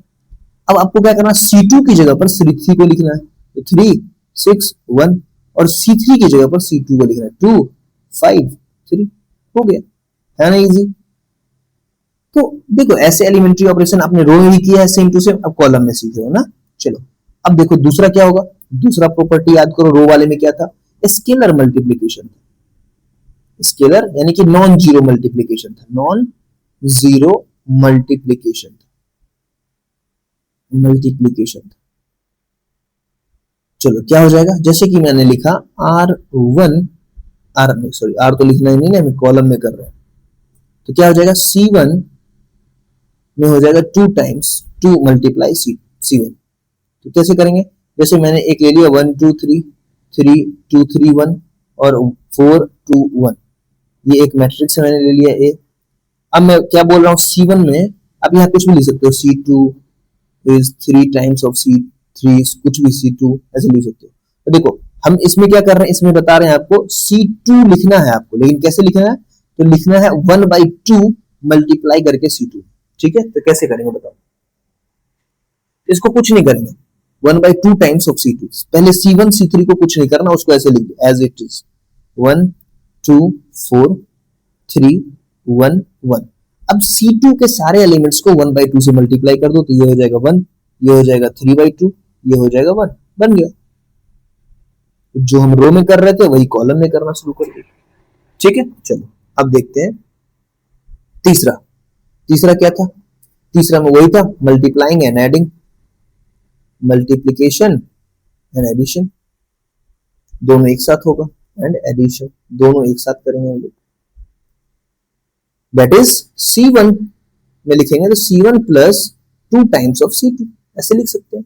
[SPEAKER 1] अब आपको क्या करना है, C2 की जगह पर C3 को लिखना है, तो 3 6 1, और C3 की जगह पर C2 को लिखना है 2 5 3, हो गया, है ना इजी। तो देखो ऐसे एलिमेंट्री ऑपरेशन आपने रो में भी किया है सेम टू सेम, अब कॉलम में सीख रहे हो ना। चलो अब देखो दूसरा क्या होगा, दूसरा प्रॉपर्टी याद करो, रो वाले में क्या था, स्केलर मल्टीप्लीकेशन था, स्केलर यानी कि नॉन जीरो मल्टीप्लीकेशन था, नॉन जीरो मल्टीप्लीकेशन था, मल्टीप्लीकेशन था। चलो क्या हो जाएगा, जैसे कि मैंने लिखा R1 R नहीं सॉरी R तो लिखना ही नहीं है, मैं कॉलम में कर रहा हूं, तो क्या हो जाएगा C1 में हो जाएगा 2 टाइम्स 2 मल्टीप्लाई C1। तो कैसे करेंगे, जैसे मैंने एक ले लिया 1 2 3 3 2 3 1 और 4 2 1, ये एक मैट्रिक्स है, मैंने ले लिया ए। अब मैं क्या बोल रहा हूँ C1 में, अब यहाँ कुछ भी लिख सकते हो, C2 is 3 times of C3, कुछ भी C2 ऐसे लिख सकते हो। तो देखो हम इसमें क्या कर रहे हैं, इसमें बता रहे हैं आपको C2 लिखना है आपको, लेकिन कैसे लिखना है, तो लिखना है 1/2 मल्टीप्लाई करके C2। ठीक है, तो कैसे करेंगे बताओ। इसको कुछ नहीं करेंगे, 1/2 टाइम्स ऑफ C2। पहले C1 C3 को कुछ नहीं करना, उसको ऐसे लिख दो एज इट इज, 1 2 4 3 1 1। अब C2 के सारे एलिमेंट्स को 1/2 से मल्टीप्लाई कर दो, तो ये हो जाएगा 1, ये हो जाएगा 3/2, ये हो जाएगा 1, बन गया। जो हम रो में कर रहे थे वही कॉलम में करना शुरू कर दिया। ठीक है, चलो अब देखते हैं तीसरा। तीसरा क्या था, तीसरा में वही था, multiplying and adding, multiplication and addition, दोनों एक साथ होगा, एंड एडिशन दोनों एक साथ करेंगे हम लोग। दैट इज C1 में लिखेंगे तो C1 plus 2 times of C2, ऐसे लिख सकते हैं।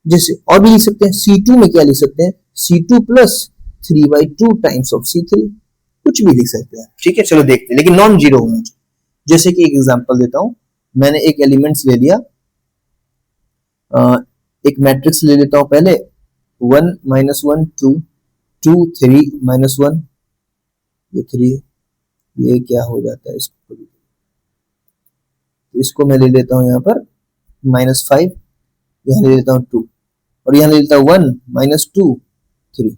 [SPEAKER 1] जैसे और भी लिख सकते हैं, C2 में क्या लिख सकते हैं, C2 plus 3/2 times of C3, कुछ भी लिख सकते हैं। ठीक है, चलो देखते हैं, लेकिन नॉन जीरो होना चाहिए। जैसे कि एक एग्जांपल देता हूं, मैंने एक एलिमेंट्स ले लिया, एक मैट्रिक्स ले लेता हूं पहले, 1 -1 2 2 3 -1, ये 3 है, ये क्या हो जाता है, इसको मैं ले लेता हूं यहाँ पर -5, यहाँ ले लेता हूँ 2, और यहाँ ले लेता हूँ 1 -2 3।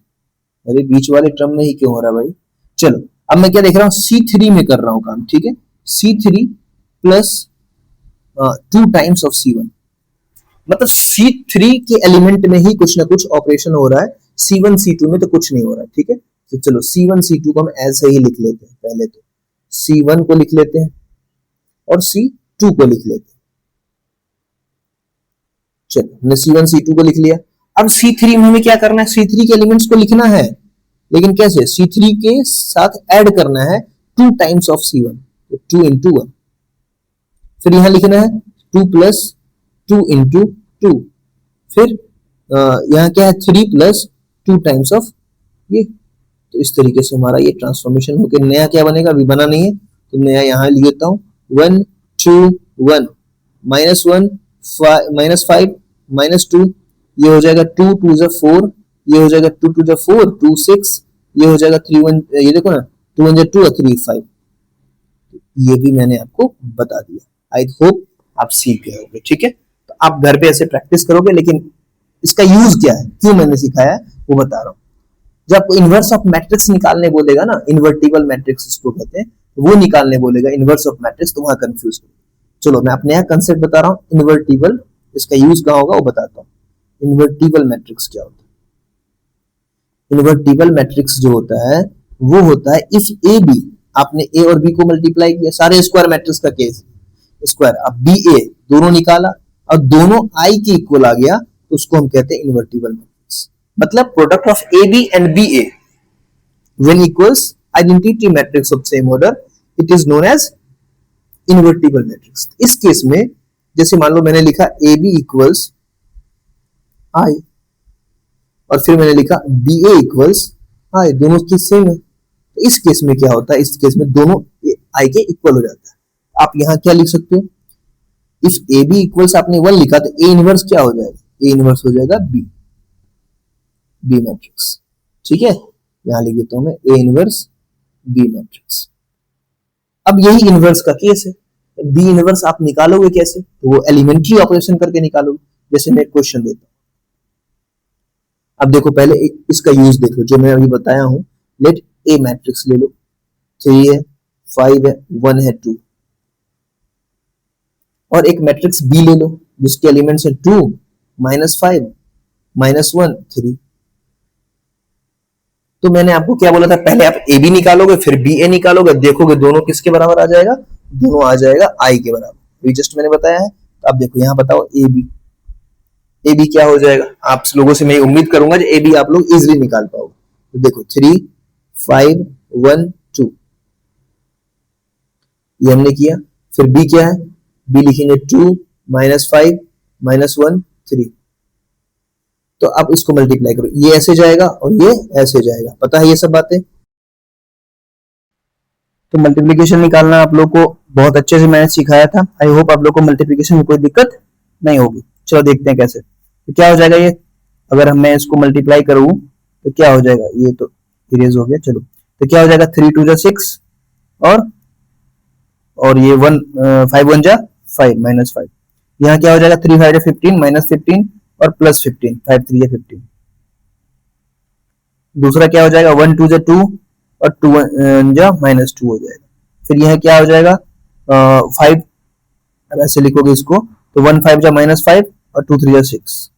[SPEAKER 1] अरे बीच वाले टर्म में ही क्यों हो रहा है भाई। चलो अब मैं क्या देख रहा हूँ, C3 में कर रहा हूँ काम। ठीक है, C3 plus 2 times of C1, मतलब C3 के एलिमेंट में ही कुछ ना कुछ ऑपरेशन हो रहा है, C1 C2 में तो कुछ नहीं हो रहा है। ठीक है, तो चलो C1 C2 को हम ऐसे ही लिख लेते हैं। पहले तो C1 को लिख लेते हैं और C2 को लिख लेते हैं। चलो हमने C1 C2 को लिख लिया। अब C3 में हमें क्या करना है, C3 के एलिमेंट्स को लिखना है, लेकिन कैसे, C3 के साथ ऐड करना है 2 टाइम्स ऑफ C1, 2 into 1। फिर यहां लिखना है 2 प्लस 2 into 2, फिर यहां क्या है 3 प्लस 2 टाइम्स ऑफ ये। तो इस तरीके से हमारा ये ट्रांसफॉर्मेशन होकर नया क्या बनेगा, अभी बना नहीं है तो नया यहां लिख देता हूं, 1 2 1 -1 -5 -2, ये हो जाएगा 2 2 4, ये हो जाएगा 2 2 4 2 6, ये हो जाएगा 3 1, ये देखो ना 2 1 2 और 3 5। ये भी मैंने आपको बता दिया, आई होप आप सीख गए होंगे। ठीक है, तो आप घर पे ऐसे प्रैक्टिस करोगे, लेकिन इसका यूज क्या है, क्यों मैंने सिखाया है वो बता रहा हूं। जब आपको इनवर्स ऑफ मैट्रिक्स निकालने बोलेगा ना, इन्वर्टिबल मैट्रिक्स इसको कहते हैं, वो निकालने बोलेगा इनवर्स ऑफ मैट्रिक्स, तो वहां कंफ्यूज करो। चलो मैं अपने यहाँ कंसेप्ट बता रहा हूँ इन्वर्टिबल, इसका यूज कहाँ होगा वो बताता हूँ। इन्वर्टिबल मैट्रिक्स क्या होता है, इन्वर्टिबल मैट्रिक्स जो होता है वो होता है इफ ए बी, आपने ए और बी को मल्टीप्लाई किया, सारे स्क्वायर मैट्रिक्स का केस स्क्वायर, अब बी ए दोनों निकाला और दोनों आई के इक्वल आ गया, तो उसको हम कहते हैं इन्वर्टिबल मैट्रिक्स। मतलब product of A B and B A when equals identity matrix of same order, it is known as invertible matrix. इस केस में जैसे मान लो मैंने लिखा ए बी इक्वल्स आई, और फिर मैंने लिखा बी ए इक्वल्स आई, दोनों की सेम है, तो इस केस में क्या होता है, इस केस में दोनों आई के इक्वल हो जाता है। आप यहां क्या लिख सकते हो, इफ ए बी इक्वल्स आपने 1 लिखा तो ए इनवर्स क्या हो जाएगा, ए इनवर्स हो जाएगा बी, बी मैट्रिक्स। ठीक है, यहां लिख देता हूं मैं ए इनवर्स बी मैट्रिक्स। अब यही इनवर्स का केस है, बी इनवर्स आप निकालोगे कैसे, तो वो एलिमेंट्री ऑपरेशन करके निकालोगे। जैसे मैं क्वेश्चन देता हूं, अब देखो पहले इसका यूज देखो जो मैं अभी बताया हूं। लेट ए मैट्रिक्स ले लो, 3 है 5 है 1 है 2, और एक मैट्रिक्स बी ले लो जिसके एलिमेंट्स है 2 -5 -1 3। तो मैंने आपको क्या बोला था, पहले आप ए बी निकालोगे फिर बी ए निकालोगे, देखोगे दोनों किसके बराबर आ जाएगा, दोनों आ जाएगा आई के बराबर। ये जस्ट मैंने बताया है। तो अब देखो यहां बताओ ए बी क्या हो जाएगा, आप लोगों से मैं उम्मीद करूंगा कि ए बी आप लोग इजीली निकाल पाओगे। तो देखो 3 5 1 2, ये हमने किया। फिर बी क्या है, बी लिखेंगे 2 -5 -1 3। तो अब इसको मल्टीप्लाई करो, ये ऐसे जाएगा और ये ऐसे जाएगा, पता है ये सब बातें। तो मल्टीप्लिकेशन निकालना आप लोग को बहुत अच्छे से मैंने सिखाया था। आई होप आप लोग को मल्टीप्लिकेशन में कोई दिक्कत नहीं होगी। चलो देखते हैं कैसे। तो क्या हो जाएगा ये, अगर मैं इसको मल्टीप्लाई करूं तो क्या हो जाएगा, ये तो इरेज हो गया। चलो तो क्या हो जाएगा, 3 2 जा 6 और ये 1 5 1 जा 5 -5। यहाँ क्या हो जाएगा, 3 5 जा 15 -15 और +15 5 3 जा 15। दूसरा क्या हो जाएगा, 1 2 जा 2 और 2 जा -2 हो जाएगा। फिर यह क्या हो जाएगा, 5, अब ऐसे लिखोगे इसको तो 1 5 जा -5 और 2 3 जा 6।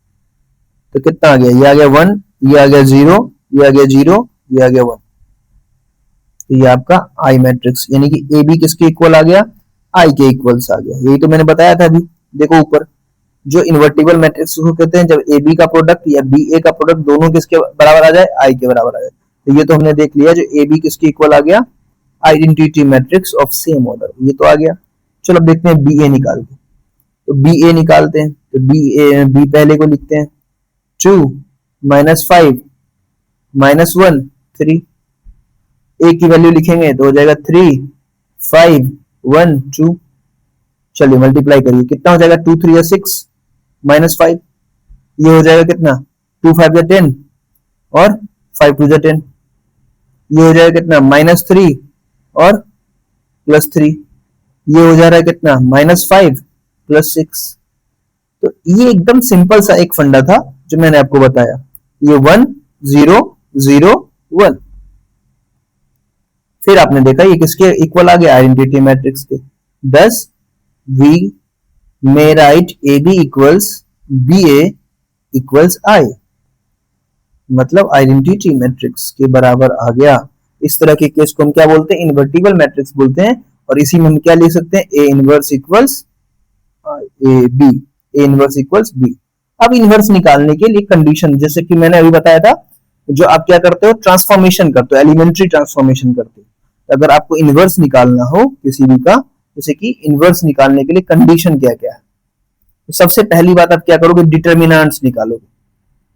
[SPEAKER 1] तो कितना आ गया, ये आ गया 1, ये आ गया 0, ये आ गया 0, ये आ गया 1। तो ये आपका आई मैट्रिक्स, यानी कि ए बी किसके इक्वल आ गया, आई के इक्वल्स आ गया। यही तो मैंने बताया था अभी। देखो ऊपर जो इन्वर्टिबल मैट्रिक्स को कहते हैं, जब ए बी का प्रोडक्ट या बी ए का प्रोडक्ट दोनों किसके बराबर आ जाए, आई के बराबर आ जाए। तो ये तो हमने देख लिया, जो ए बी किसके इक्वल आ गया, identity matrix of same order, ये तो आ गया। चलो अब देखते हैं बी ए निकाल के। तो बी ए निकालते हैं, तो बी पहले को लिखते हैं, 2 -5 -1 3। ए की वैल्यू लिखेंगे तो हो जाएगा 3 5 1 2। चलिए मल्टीप्लाई करिए, कितना हो जाएगा, 2 3 या 6 -5, ये हो जाएगा कितना, 2 5 या 10 और 5 2 या 10, ये हो जाएगा कितना, -3 और +3, ये हो जा रहा है कितना, -5 +6। तो ये एकदम सिंपल सा एक फंडा था जो मैंने आपको बताया, ये 1 0 0 1। फिर आपने देखा ये किसके इक्वल आ गया, आइडेंटिटी मैट्रिक्स के। Thus we may write AB equals BA equals I, मतलब आइडेंटिटी मैट्रिक्स के बराबर आ गया। इस तरह के केस को हम क्या बोलते हैं, इन्वर्टिबल मैट्रिक्स बोलते हैं। और इसी में हम क्या लिख सकते हैं, A inverse equals A B, A inverse equals B. अब इनवर्स निकालने के लिए कंडीशन, जैसे कि मैंने अभी बताया था, जो आप क्या करते हो, ट्रांसफॉर्मेशन करते हो, एलिमेंट्री ट्रांसफॉर्मेशन करते हो। अगर आपको इनवर्स निकालना हो किसी भी का, जैसे कि इनवर्स निकालने के लिए कंडीशन क्या क्या है, तो सबसे पहली बात आप क्या करोगे, डिटरमिनेंट्स निकालोगे।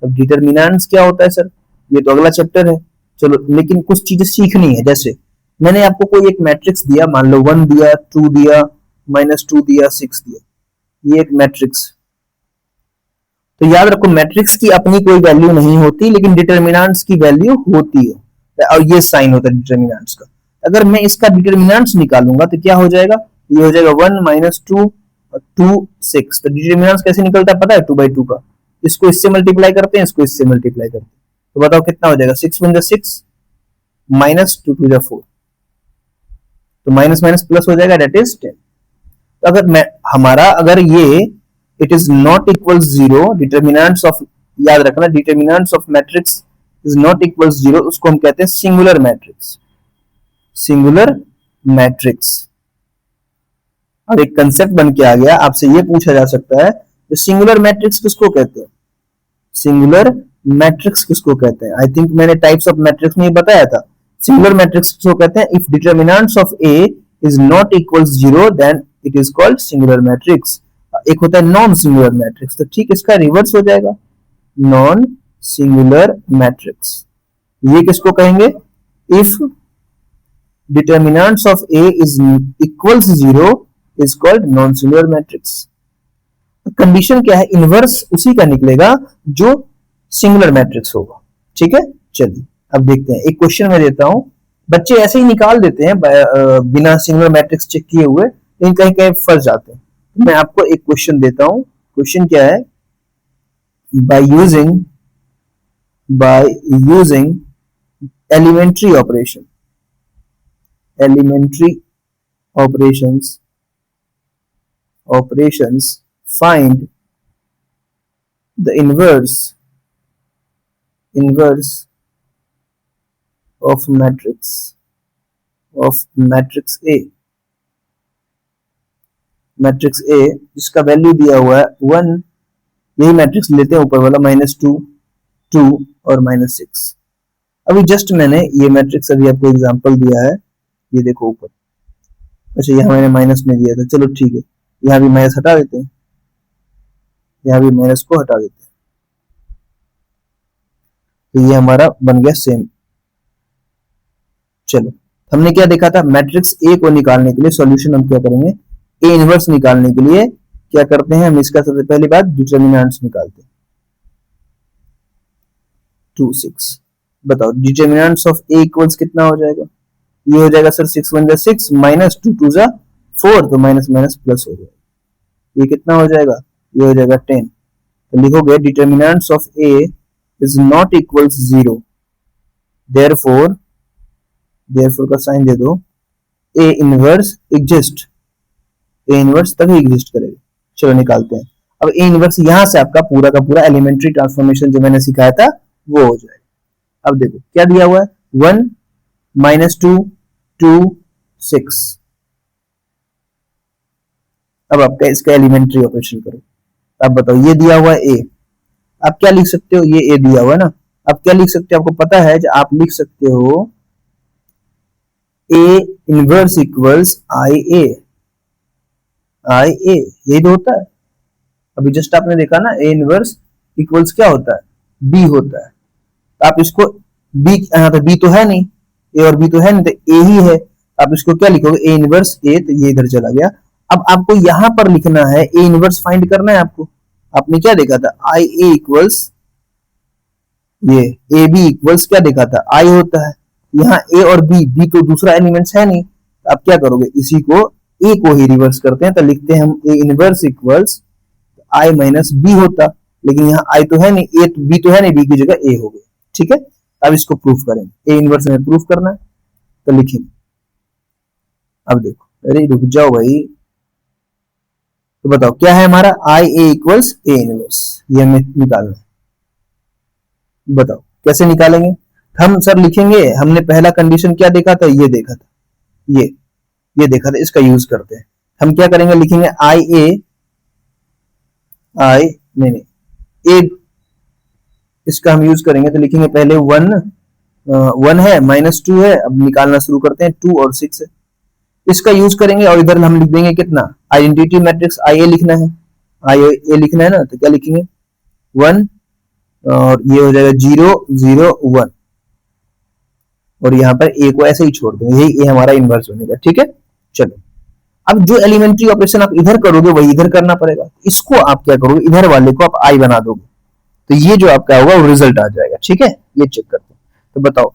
[SPEAKER 1] अब डिटरमिनेंट्स क्या होता है सर, ये तो अगला चैप्टर है। चलो लेकिन कुछ चीजें सीखनी है। जैसे मैंने आपको कोई एक मैट्रिक्स दिया, मान लो 1 दिया, 2 दिया, -2 दिया, 6 दिया, ये एक मैट्रिक्स। तो याद रखो मैट्रिक्स की अपनी कोई वैल्यू नहीं होती, लेकिन डिटरमिनेंट्स की वैल्यू होती है, और ये साइन होता है डिटरमिनेंट्स का। अगर मैं इसका डिटरमिनेंट्स निकालूंगा तो क्या हो जाएगा, ये हो जाएगा 1 -2 2 6। तो डिटरमिनेंट्स कैसे निकलता है पता है, 2/2 का। इसको इससे मल्टीप्लाई करते हैं, इसको इससे मल्टीप्लाई करते हैं, तो बताओ कितना हो जाएगा, 6 1 6 -2 2 4, तो माइनस माइनस प्लस हो जाएगा, डेट इज 10। तो अगर मैं हमारा अगर ये it is not equal 0, determinants of, याद रखना determinants of matrix is not equal 0, उसको हम कहते हैं सिंगुलर मैट्रिक्स, सिंगुलर मैट्रिक्स। अब एक कंसेप्ट बन के आ गया, आपसे ये पूछा जा सकता है तो सिंगुलर मैट्रिक्स किसको कहते हैं, सिंगुलर मैट्रिक्स किसको कहते हैं। आई थिंक मैंने टाइप्स ऑफ मैट्रिक्स में बताया था। सिंगुलर मैट्रिक्स किसको कहते हैं, if determinants of A is not equal 0 then it is called singular matrix. एक होता है नॉन सिंगुलर मैट्रिक्स, तो ठीक इसका रिवर्स हो जाएगा, नॉन सिंगुलर मैट्रिक्स। ये किसको कहेंगे, if determinants of A is equals 0 is called non singular matrix. Condition क्या है, इनवर्स उसी का निकलेगा जो सिंगुलर मैट्रिक्स होगा। ठीक है, चलिए अब देखते हैं। एक क्वेश्चन मैं देता हूं, बच्चे ऐसे ही निकाल देते हैं बिना सिंगुलर मैट्रिक्स चेक किए हुए, लेकिन कहीं कहीं फंस जाते हैं। मैं आपको एक क्वेश्चन देता हूं। क्वेश्चन क्या है, by using elementary operation, elementary operations find the inverse of matrix A, matrix A जिसका वैल्यू दिया हुआ है 1, यही मैट्रिक्स लेते हैं ऊपर वाला, -2 2 और -6। अभी जस्ट मैंने ये मैट्रिक्स अभी आपको एग्जांपल दिया है, ये देखो ऊपर। अच्छा यहाँ मैंने माइनस में दिया था, चलो ठीक है, यहाँ भी माइनस हटा देते हैं, यहाँ भी माइनस को हटा देते हैं, तो ये हमारा बन गया सेम। चलो हमने क्या देखा था, मैट्रिक्स ए को निकालने के लिए सॉल्यूशन हम क्या करेंगे, ए इनवर्स निकालने के लिए क्या करते हैं हम, इसका सबसे पहली बात डिटर्मिनेंट्स निकालते हैं। 2 6, बताओ डिटर्मिनेंट्स ऑफ ए इक्वल्स कितना हो जाएगा, ये हो जाएगा सर 6 1 6 माइनस 2 2 4, तो माइनस माइनस प्लस हो जाएगा, ये कितना हो जाएगा, ये हो जाएगा 10। तो लिखोगे determinants of A is not equals 0, therefore, therefore का साइन दे दो, A inverse exist, A inverse तभी एग्जिस्ट करेगा। चलो निकालते हैं। अब ए इनवर्स यहां से आपका पूरा का पूरा एलिमेंट्री ट्रांसफॉर्मेशन जो मैंने सिखाया था वो हो जाएगा। अब देखो क्या दिया हुआ है, 1 -2 2 6। अब आपका इसका एलिमेंट्री ऑपरेशन करो। अब बताओ ये दिया हुआ है ए, आप क्या लिख सकते हो, ये ए दिया हुआ है ना, आप क्या लिख सकते हो, आपको पता है जो आप लिख सकते हो ए इनवर्स इक्वल्स आई ए, आई ए यही तो होता है। अभी जस्ट आपने देखा ना ए इनवर्स इक्वल्स क्या होता है, बी होता है। तो आप इसको बी, यहाँ तो बी तो है नहीं, ए और बी तो है नहीं, तो ए ही है। आप इसको क्या लिखोगे, ए इनवर्स ए, तो ये इधर चला गया। अब आपको यहां पर लिखना है, ए इनवर्स फाइंड करना है आपको। आपने क्या देखा था, आई ए इक्वल्स, ये ए बी इक्वल्स क्या देखा था, आई होता है। यहाँ ए और बी, बी तो दूसरा एलिमेंट्स है नहीं, तो आप क्या करोगे, इसी को ए को ही रिवर्स करते हैं, तो लिखते हैं हम A inverse equals I minus B होता, लेकिन यहाँ आई तो है नहीं, ए तो बी तो है नहीं, बी की जगह ए हो गया। ठीक है, अब इसको प्रूफ करेंगे, ए इनवर्स में प्रूफ करना है तो लिखेंगे। अब देखो, अरे रुक जाओ भाई, तो बताओ क्या है हमारा, आई ए इक्वल्स ए इनवर्स, ये हमें निकालना है। बताओ कैसे निकालेंगे हम, सर लिखेंगे, हमने पहला कंडीशन क्या देखा था, ये देखा था, ये देखा था, इसका यूज करते हैं। हम क्या करेंगे, लिखेंगे आई ए, आई नहीं ए, इसका हम यूज करेंगे तो लिखेंगे पहले 1 है, -2 है, अब निकालना शुरू करते हैं, 2 और 6 है, इसका यूज करेंगे। और इधर हम लिख देंगे कितना, आइडेंटिटी मैट्रिक्स आई ए लिखना है, आई ए लिखना है ना, तो क्या लिखेंगे 1, और ये हो जाएगा 0 0 1, और यहाँ पर ए को ऐसे ही छोड़ देंगे, यही ए हमारा इनवर्स बनेगा। ठीक है, चलो अब जो एलिमेंट्री ऑपरेशन आप इधर करोगे वही इधर करना पड़ेगा। इसको आप क्या करोगे, इधर वाले को आप आई बना दोगे, तो ये जो आपका होगा वो रिजल्ट आ जाएगा। ठीक है, ये चेक करते हैं। तो बताओ,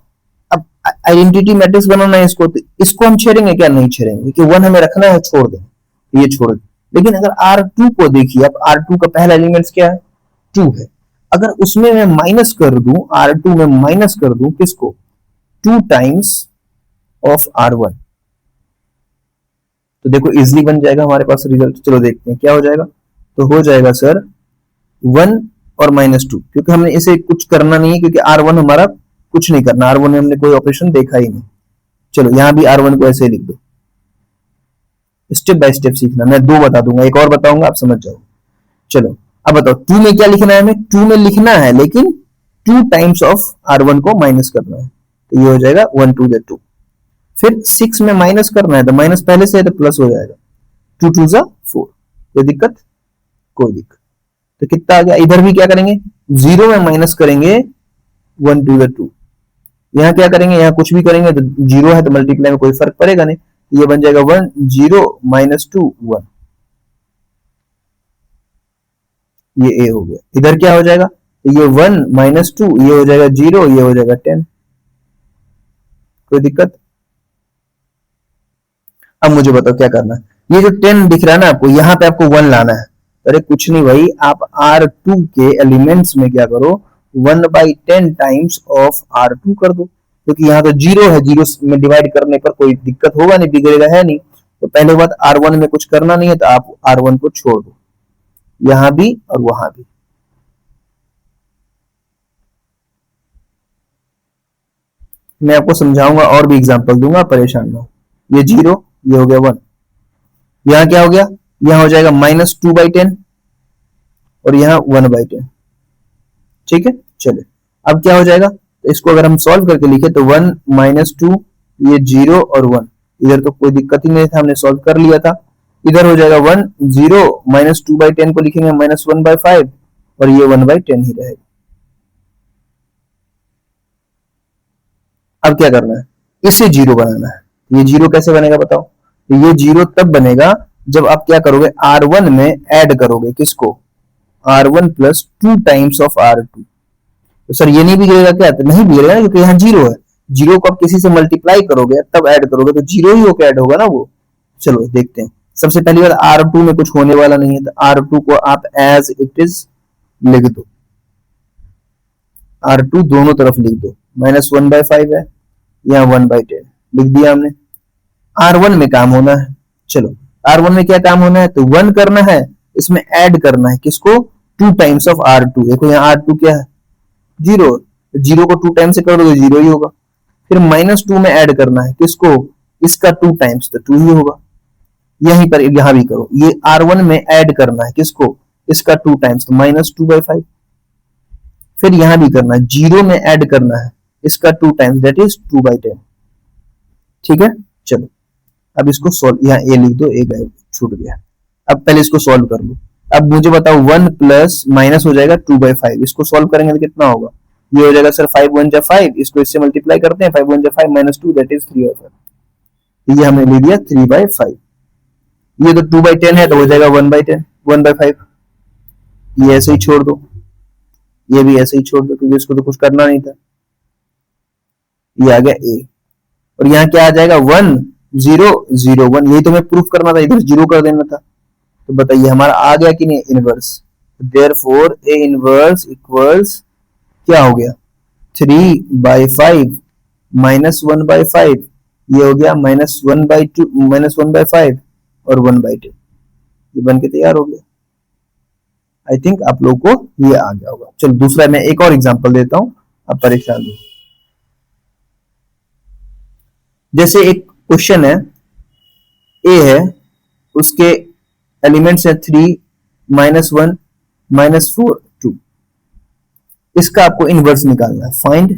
[SPEAKER 1] अब आइडेंटिटी मैट्रिक्स बनाना है इसको, तो इसको हम छेड़ेंगे क्या, नहीं छेड़ेंगे, क्योंकि 1 हमें रखना है, छोड़ देंगे, ये छोड़ दें। लेकिन अगर R2 को देखिए, अब R2 का पहला एलिमेंट क्या है, 2 है। अगर उसमें मैं माइनस कर दूं, R2 में माइनस कर दूं किसको, 2 टाइम्स ऑफ R1, तो देखो इजिली बन जाएगा हमारे पास रिजल्ट। चलो देखते हैं क्या हो जाएगा। तो हो जाएगा सर 1 और -2, क्योंकि हमने इसे कुछ करना नहीं है, क्योंकि R1 हमारा कुछ नहीं करना, R1 में हमने कोई ऑपरेशन देखा ही नहीं। चलो यहां भी R1 को ऐसे लिख दो, स्टेप बाय स्टेप सीखना, मैं 2 बता दूंगा, एक और बताऊंगा, आप समझ जाओ। चलो अब बताओ 2 में क्या लिखना है, हमें 2 में लिखना है, लेकिन 2 टाइम्स ऑफ R1 को माइनस करना है, तो ये हो जाएगा 1 2 2। फिर 6 में माइनस करना है, तो माइनस पहले से है तो प्लस हो जाएगा, 2 2 4, कोई दिक्कत, कोई दिक्कत। तो कितना आ गया, इधर भी क्या करेंगे, 0 में माइनस करेंगे 1 2 2, यहाँ क्या करेंगे, यहाँ कुछ भी करेंगे तो 0 है तो मल्टीप्लाई में कोई फर्क पड़ेगा नहीं, ये बन जाएगा 1 0 -2 1, ये ए हो गया। इधर क्या हो जाएगा, ये 1 -2, ये हो जाएगा 0, ये हो जाएगा 10, कोई दिक्कत। अब मुझे बताओ क्या करना है, ये जो 10 दिख रहा है ना आपको, यहाँ पे आपको 1 लाना है। अरे कुछ नहीं भाई, आप R2 के एलिमेंट्स में क्या करो, 1/10 टाइम्स ऑफ R2 कर दो, क्योंकि यहाँ तो 0 है, 0 में डिवाइड करने पर कोई दिक्कत होगा नहीं, बिगड़ेगा है नहीं। तो पहले बात R1 में कुछ करना नहीं है, तो आप R1 को छोड़ दो, यहां भी और वहां भी। मैं आपको समझाऊंगा और भी एग्जांपल दूंगा, परेशान ना हो। ये 0, ये हो गया 1, यहाँ क्या हो गया, यहाँ हो जाएगा -2/10, और यहाँ 1/10। ठीक है, चलिए अब क्या हो जाएगा, तो इसको अगर हम सॉल्व करके लिखे तो 1 -2, ये 0 और 1, इधर तो कोई दिक्कत ही नहीं था, हमने सॉल्व कर लिया था। इधर हो जाएगा 1 0, -2/10 को लिखेंगे -1/5, और ये 1/10 ही रहेगा। अब क्या करना है, इसे जीरो बनाना है। ये जीरो कैसे बनेगा बताओ? तो ये जीरो तब बनेगा जब आप क्या करोगे, R1 में ऐड करोगे किसको, R1 plus 2 times of R2। तो सर ये नहीं बिगड़ेगा क्या? तो नहीं बिगड़ेगा क्योंकि यहाँ जीरो है। जीरो को आप किसी से मल्टीप्लाई करोगे तब ऐड करोगे तो जीरो ही होकर ऐड होगा ना वो। चलो देखते हैं। सबसे पहली बात, R2 में कुछ होने वाला नहीं है तो R2 को आप एज इट इज लिख दो। R2 दोनों तरफ लिख दो। -1/5 है, यहाँ 1/10 लिख दिया हमने। R1 में काम होना है। चलो R1 में क्या काम होना है? तो 1 करना है, इसमें ऐड करना है किसको, 2 टाइम्स ऑफ R2। देखो यहाँ R2 क्या है, जीरो। जीरो को 2 टाइम्स से कर दो तो जीरो ही होगा। फिर -2 में ऐड करना है किसको, इसका 2 टाइम्स तो 2 ही होगा। यहीं पर यहां भी करो, ये R1 में ऐड करना है किसको, इसका 2 टाइम्स तो -2/5। फिर यहां भी करना है, जीरो में ऐड करना है इसका 2 टाइम्स दैट इज 2/10। ठीक है, चलो अब इसको सॉल्व, यहाँ ए लिख दो, ए गए छूट गया। अब पहले इसको सॉल्व कर लो। अब मुझे बताओ 1 प्लस माइनस हो जाएगा 2/5, इसको सॉल्व करेंगे तो कितना होगा, ये हो जाएगा सर 5 1 जा 5, इसको इससे मल्टीप्लाई करते हैं, 5 1 जा 5 -2 दैट इज 3/5। ये हमने ले दिया 3/5। ये तो 2/10 है तो हो जाएगा 1/10 1/5। ये ऐसे ही छोड़ दो, ये भी ऐसे ही छोड़ दो क्योंकि इसको तो कुछ करना नहीं था। ये आ गया ए, और यहाँ क्या आ जाएगा 1 0 0 1। यही तो मैं प्रूफ करना था, इधर जीरो कर देना था। तो बताइए हमारा आ गया कि नहीं इनवर्स। देयरफॉर ए इनवर्स इक्वल्स क्या हो गया, 3/5 -1/5। ये हो गया -1/2 -1/5 और 1/10। ये बन के तैयार हो गया। आई थिंक आप लोग को ये आ गया होगा। चलो दूसरा मैं एक और एग्जांपल देता हूं, आप परेशान हो। जैसे एक क्वेश्चन है, ए है, उसके एलिमेंट्स है 3 -1 -4 2। इसका आपको इनवर्स निकालना है। Find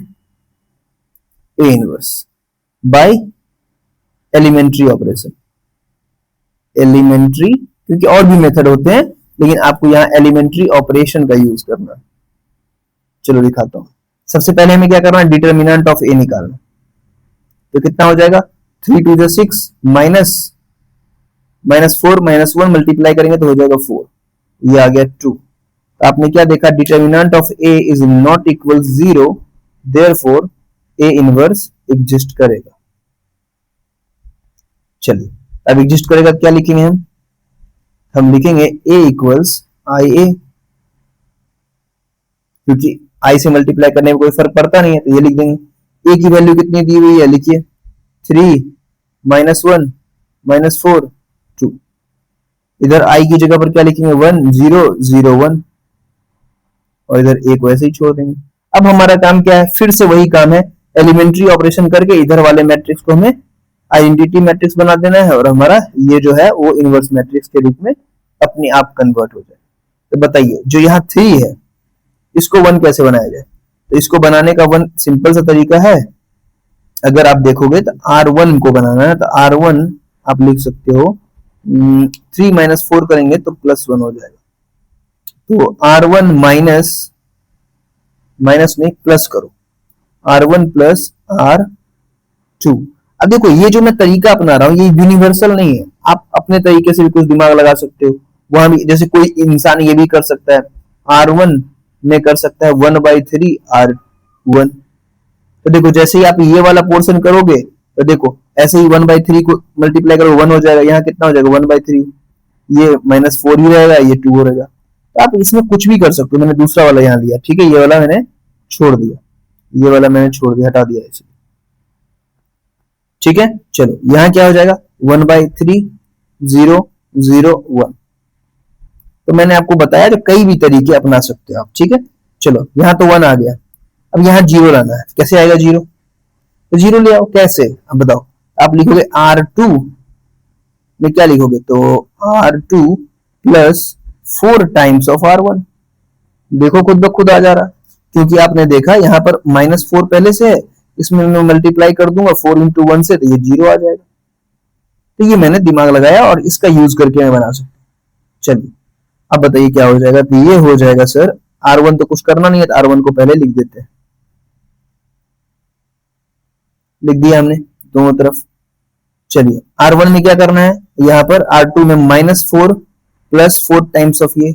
[SPEAKER 1] A inverse by elementary operation. Elementary, क्योंकि और भी मेथड होते हैं लेकिन आपको यहां एलिमेंट्री ऑपरेशन का यूज करना है। चलो दिखाता हूं। सबसे पहले हमें क्या करना है, डिटरमिनेंट ऑफ ए निकालना। तो कितना हो जाएगा, 3 2 6 माइनस -4 -1 मल्टीप्लाई करेंगे तो हो जाएगा 4। ये आ गया 2। तो आपने क्या देखा, determinant of A is not equal 0, therefore A inverse exist करेगा। चलिए अब एग्जिस्ट करेगा क्या लिखेंगे हम लिखेंगे a इक्वल्स आई ए, क्योंकि i से मल्टीप्लाई करने में कोई फर्क पड़ता नहीं है तो ये लिख देंगे। a की वैल्यू कितनी दी हुई है, लिखिए 3 -1 -4 2। इधर i की जगह पर क्या लिखेंगे, 1 0 0 1, और इधर a को ऐसे ही छोड़ देंगे। अब हमारा काम क्या है, फिर से वही काम है, एलिमेंट्री ऑपरेशन करके इधर वाले मैट्रिक्स को हमें आइडेंटिटी मैट्रिक्स बना देना है और हमारा ये जो है वो इनवर्स मैट्रिक्स के रूप में अपने आप कन्वर्ट हो जाए। तो बताइए जो यहाँ 3 है इसको 1 कैसे बनाया जाए। तो इसको बनाने का 1 सिंपल सा तरीका है। अगर आप देखोगे तो R1 को बनाना है तो R1 आप लिख सकते हो 3 -4 करेंगे तो +1 हो जाएगा। तो R1 माइनस नहीं प्लस करो, R1 प्लस R2। अब देखो ये जो मैं तरीका अपना रहा हूं ये यूनिवर्सल नहीं है, आप अपने तरीके से भी कुछ दिमाग लगा सकते हो। वहां भी जैसे कोई इंसान ये भी कर सकता है, R1 में कर सकता है 1/3 R1। तो देखो जैसे ही आप ये वाला पोर्शन करोगे तो देखो ऐसे ही 1/3 को मल्टीप्लाई करो 1 हो जाएगा, यहाँ कितना हो जाएगा 1/3, ये -4 ही रहेगा, ये 2 हो रहेगा। तो आप इसमें कुछ भी कर सकते हो। मैंने दूसरा वाला यहाँ लिया, ठीक है, ये वाला मैंने छोड़ दिया, ये वाला मैंने छोड़ दिया, हटा दिया इसे, ठीक है। चलो यहाँ क्या हो जाएगा 1/3 0 0 1। तो मैंने आपको बताया कि कई भी तरीके अपना सकते हो आप, ठीक है। चलो यहाँ तो 1 आ गया, अब यहाँ 0 लाना है, कैसे आएगा 0, तो 0 ले आओ, कैसे अब बताओ। आप लिखोगे R2 में क्या लिखोगे, तो R2 plus 4 times of R1। देखो खुद ब खुद आ जा रहा, क्योंकि आपने देखा यहाँ पर -4 पहले से है, इसमें मैं मल्टीप्लाई कर दूंगा 4 × 1 से तो ये 0 आ जाएगा। तो ये मैंने दिमाग लगाया और इसका यूज करके मैं बना सकता हूँ। चलिए अब बताइए क्या हो जाएगा, तो ये हो जाएगा सर R1 तो कुछ करना नहीं है तो R1 को पहले लिख देते हैं, लिख दिया हमने। दोनों तरफ। चलिए R1 में क्या करना है, यहाँ पर R2 में -4 प्लस 4 टाइम्स ऑफ ये,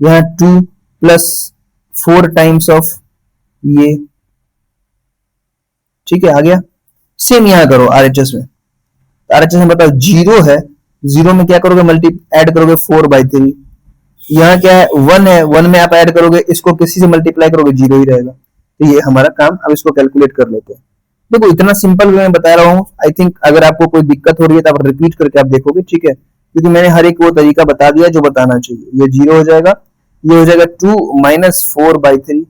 [SPEAKER 1] यहाँ 2 प्लस 4 टाइम्स ऑफ ये, ठीक है आ गया। सेम यहाँ करो RHS में, RHS में बताओ 0 है, 0 में क्या करोगे मल्टी ऐड करोगे 4/3, यहाँ क्या है 1 है, 1 में आप ऐड करोगे इसको किसी से मल्टीप्लाई करोगे 0 ही रहेगा। तो ये हमारा काम, अब इसको कैलकुलेट कर लेते हैं। देखो इतना सिंपल वे में बता रहा हूँ, आई थिंक अगर आपको कोई दिक्कत हो रही है तो आप रिपीट करके आप देखोगे, ठीक है, क्योंकि मैंने हर एक वो तरीका बता दिया जो बताना चाहिए। ये 0 हो जाएगा, ये हो जाएगा 2 - 4/3,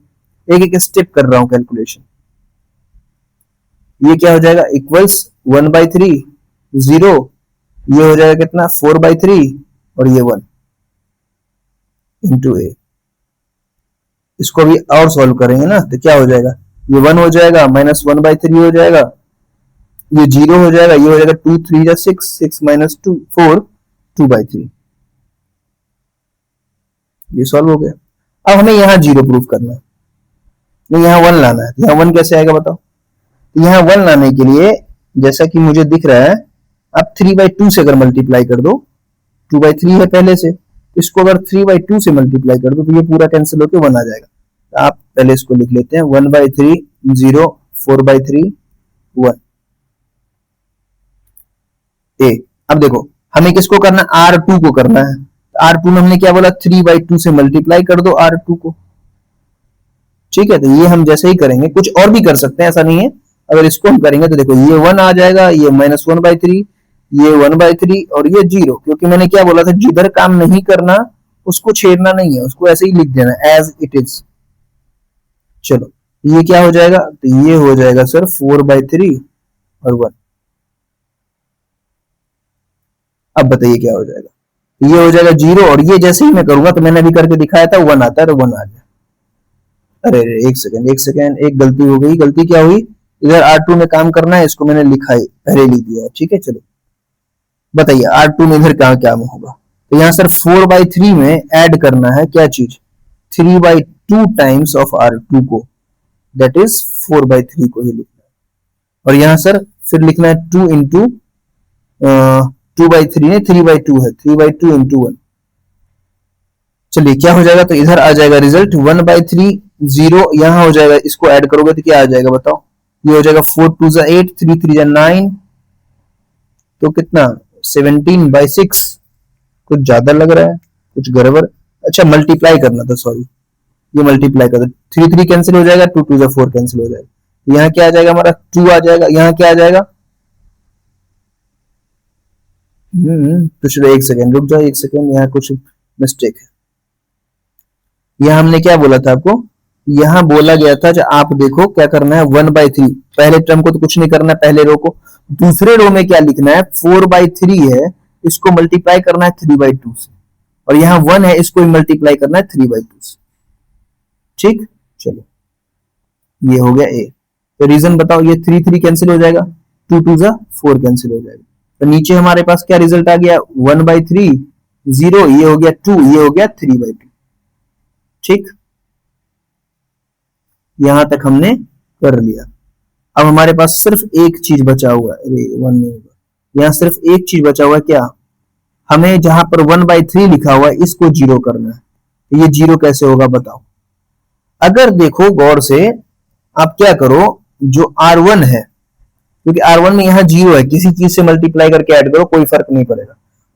[SPEAKER 1] एक एक स्टेप कर रहा हूँ कैलकुलेशन। ये क्या हो जाएगा इक्वल्स 1/3, 0, ये हो जाएगा कितना 4/3 और ये 1 इंटू ए। इसको भी और सॉल्व करेंगे ना तो क्या हो जाएगा, ये 1 हो जाएगा, -1/3 हो जाएगा, ये 0 हो जाएगा, ये हो जाएगा 2 3 जा 6, 6 - 2 4, 2/3। ये सॉल्व हो गया। अब हमें यहाँ 0 प्रूफ करना है, नहीं यहाँ 1 लाना है। यहाँ 1 कैसे आएगा बताओ, यहाँ 1 लाने के लिए जैसा कि मुझे दिख रहा है, आप 3/2 से अगर मल्टीप्लाई कर दो, 2/3 है पहले से, इसको अगर 3/2 से मल्टीप्लाई कर दो तो ये पूरा कैंसिल होकर 1 आ जाएगा। तो आप पहले इसको लिख लेते हैं 1/3, 0, 4/3, 1 ए। अब देखो हमें किसको करना है, R2 को करना है। R2 में हमने क्या बोला, 3/2 से मल्टीप्लाई कर दो R2 को, ठीक है। तो ये हम जैसे ही करेंगे, कुछ और भी कर सकते हैं, ऐसा नहीं है। अगर इसको हम करेंगे तो देखो ये 1 आ जाएगा, ये -1/3, ये 1/3 और ये 0, क्योंकि मैंने क्या बोला था, जिधर काम नहीं करना उसको छेड़ना नहीं है, उसको ऐसे ही लिख देना एज इट इज। चलो ये क्या हो जाएगा, तो ये हो जाएगा सर 4/3 और 1। अब बताइए क्या हो जाएगा, ये हो जाएगा 0 और ये जैसे ही मैं करूंगा तो मैंने अभी करके दिखाया था 1 आता है, तो 1 आ गया। अरे एक सेकंड, एक गलती हो गई। गलती क्या हुई, इधर R2 में काम करना है, इसको मैंने लिखा है पहले लिख दिया है, ठीक है। चलो बताइए R2 में इधर क्या क्या होगा, तो यहाँ सर 4/3 में ऐड करना है क्या चीज, 3/2 टाइम्स ऑफ R2 को, दैट इज 4/3 को ही लिखना है। और यहाँ सर फिर लिखना है 2 इंटू 2/3 नहीं 3/2 है, 3/2 इंटू 1। चलिए क्या हो जाएगा, तो इधर आ जाएगा रिजल्ट 1/3, 0 यहाँ हो जाएगा, इसको ऐड करोगे तो क्या आ जाएगा बताओ, ये हो जाएगा 4 2 जा 8, 3 3 जा 9, तो कितना 17/6। कुछ ज्यादा लग रहा है, कुछ गड़बड़। अच्छा मल्टीप्लाई करना था, सॉरी, ये मल्टीप्लाई कर दो, 3 3 कैंसिल हो जाएगा, 2 2 जा 4 कैंसिल हो जाएगा, यहाँ क्या आ जाएगा हमारा 2 आ जाएगा, यहाँ क्या आ जाएगा, कुछ एक सेकेंड रुक जाओ, एक सेकेंड, यहाँ कुछ मिस्टेक है। यहाँ हमने क्या बोला था आपको, यहाँ बोला गया था जब आप देखो क्या करना है 1/3, पहले टर्म को तो कुछ नहीं करना है, पहले रो को। दूसरे रो में क्या लिखना है, 4/3 है, इसको मल्टीप्लाई करना है 3/2 से, और यहाँ 1 है, इसको मल्टीप्लाई करना है 3/2 से, ठीक। चलो ये हो गया ए। तो रीजन बताओ, ये 3 3 कैंसिल हो जाएगा, 2 2 जा 4 कैंसिल हो जाएगा, तो नीचे हमारे पास क्या रिजल्ट आ गया 1/3, 0, ये हो गया 2, ये हो गया 3/2, ठीक। यहां तक हमने कर लिया। अब हमारे पास सिर्फ एक चीज बचा हुआ है, अरे 1 नहीं होगा, यहाँ सिर्फ एक चीज बचा हुआ है, क्या, हमें जहां पर 1/3 लिखा हुआ है इसको 0 करना है। तो ये 0 कैसे होगा बताओ। अगर देखो गौर से, आप क्या करो, जो R1 है, क्योंकि R1 में यहाँ 0 है, किसी चीज से मल्टीप्लाई करके ऐड करो कोई फर्क नहीं पड़ेगा।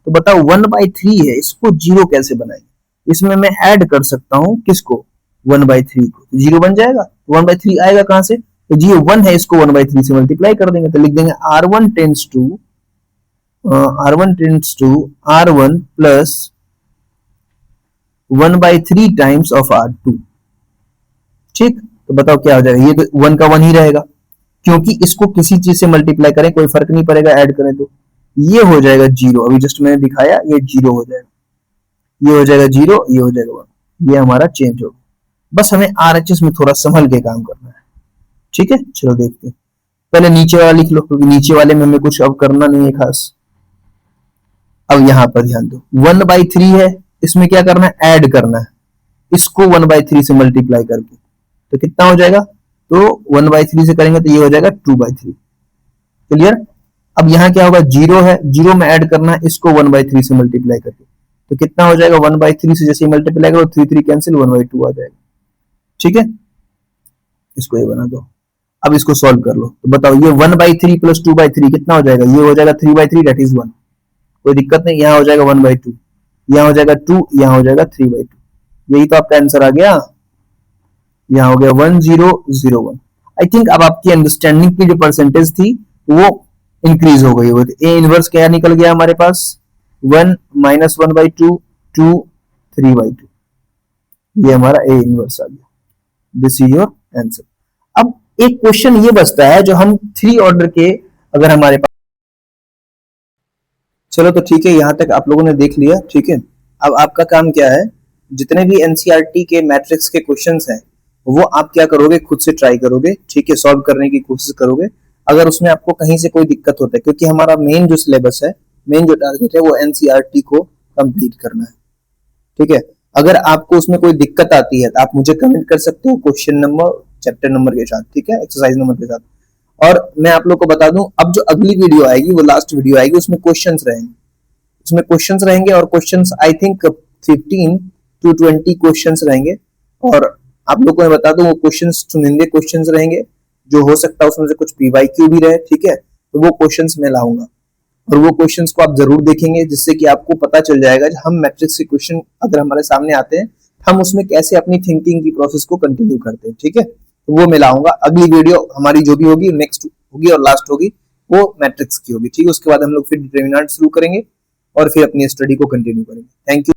[SPEAKER 1] तो बताओ 1/3 है, इसको 0 कैसे बनाएंगे। इसमें मैं ऐड कर सकता हूं किसको, 1/3 को, 0 बन जाएगा। 1/3 आएगा कहां से, तो जी 1 है, इसको 1/3 से मल्टीप्लाई कर देंगे, तो लिख देंगे R1 tends to R1 plus 1/3 times of R2, ठीक। तो बताओ क्या हो जाएगा, ये तो 1 का 1 ही रहेगा, क्योंकि इसको किसी चीज से मल्टीप्लाई करें कोई फर्क नहीं पड़ेगा, ऐड करें तो ये हो जाएगा 0, अभी जस्ट मैंने दिखाया, ये 0 हो जाएगा, ये हो जाएगा 0, ये हो जाएगा 1, ये हमारा चेंज होगा। बस हमें RHS में थोड़ा संभल के काम करना है, ठीक है। चलो देखते हैं, पहले नीचे वाला लिख लो, क्योंकि नीचे वाले में हमें कुछ अब करना नहीं है खास। अब यहां पर ध्यान दो, 1/3 है, इसमें क्या करना है, ऐड करना है, इसको 1/3 से मल्टीप्लाई करके, तो कितना हो जाएगा, तो 1/3 से करेंगे तो ये हो जाएगा 2/3, क्लियर। अब यहाँ क्या होगा, जीरो है, जीरो में ऐड करना है इसको 1/3 से मल्टीप्लाई करके, तो कितना हो जाएगा 1/3 से जैसे मल्टीप्लाई करो 3 3 कैंसिल 1/2 आ जाएगा। ठीक है, इसको ये बना दो। अब इसको सॉल्व कर लो, तो बताओ ये 1/3 प्लस 2/3 कितना हो जाएगा, ये हो जाएगा 3/3 दैट इज 1। कोई दिक्कत नहीं, यहाँ हो जाएगा 1/2, यहाँ हो जाएगा 2, यहाँ हो जाएगा 3/2। यही तो आपका आंसर आ गया। यहाँ हो गया 1001। आई थिंक अब आपकी अंडरस्टैंडिंग की जो परसेंटेज थी वो इंक्रीज हो गई होगी। ए इनवर्स क्या निकल गया हमारे पास, 1 माइनस 1/2, 2 3/2, ये हमारा ए इनवर्स आ गया। This is your answer. अब एक क्वेश्चन ये बचता है जो हम 3 ऑर्डर के अगर हमारे पास, चलो तो ठीक है, यहां तक आप लोगों ने देख लिया। ठीक है, अब आपका काम क्या है, जितने भी एनसीईआरटी के मैट्रिक्स के क्वेश्चंस हैं वो आप क्या करोगे, खुद से ट्राई करोगे। ठीक है, सॉल्व करने की कोशिश करोगे। अगर उसमें आपको कहीं से कोई दिक्कत होता है, क्योंकि हमारा मेन जो सिलेबस है, मेन जो टारगेट है वो एनसीईआरटी को कंप्लीट करना है। ठीक है, अगर आपको उसमें कोई दिक्कत आती है तो आप मुझे कमेंट कर सकते हो क्वेश्चन नंबर, चैप्टर नंबर के साथ, ठीक है, एक्सरसाइज नंबर के साथ। और मैं आप लोग को बता दूं, अब जो अगली वीडियो आएगी वो लास्ट वीडियो आएगी, उसमें क्वेश्चंस रहेंगे, उसमें क्वेश्चंस रहेंगे और questions I think 15 to 20 questions रहेंगे। और आप लोग को मैं बता दूं वो क्वेश्चंस चुनिंदे क्वेश्चंस रहेंगे, जो हो सकता है उसमें से कुछ पीवाईक्यू भी रहे। ठीक है, तो वो क्वेश्चंस मैं लाऊंगा और वो क्वेश्चंस को आप जरूर देखेंगे, जिससे कि आपको पता चल जाएगा हम मैट्रिक्स के क्वेश्चन अगर हमारे सामने आते हैं हम उसमें कैसे अपनी थिंकिंग की प्रोसेस को कंटिन्यू करते हैं। ठीक है, तो वो मैं लाऊंगा। अगली वीडियो हमारी जो भी होगी, नेक्स्ट होगी और लास्ट होगी, वो मैट्रिक्स की होगी। ठीक है, उसके बाद हम लोग फिर डिटरमिनेंट शुरू करेंगे और फिर अपनी स्टडी को कंटिन्यू करेंगे। Thank you.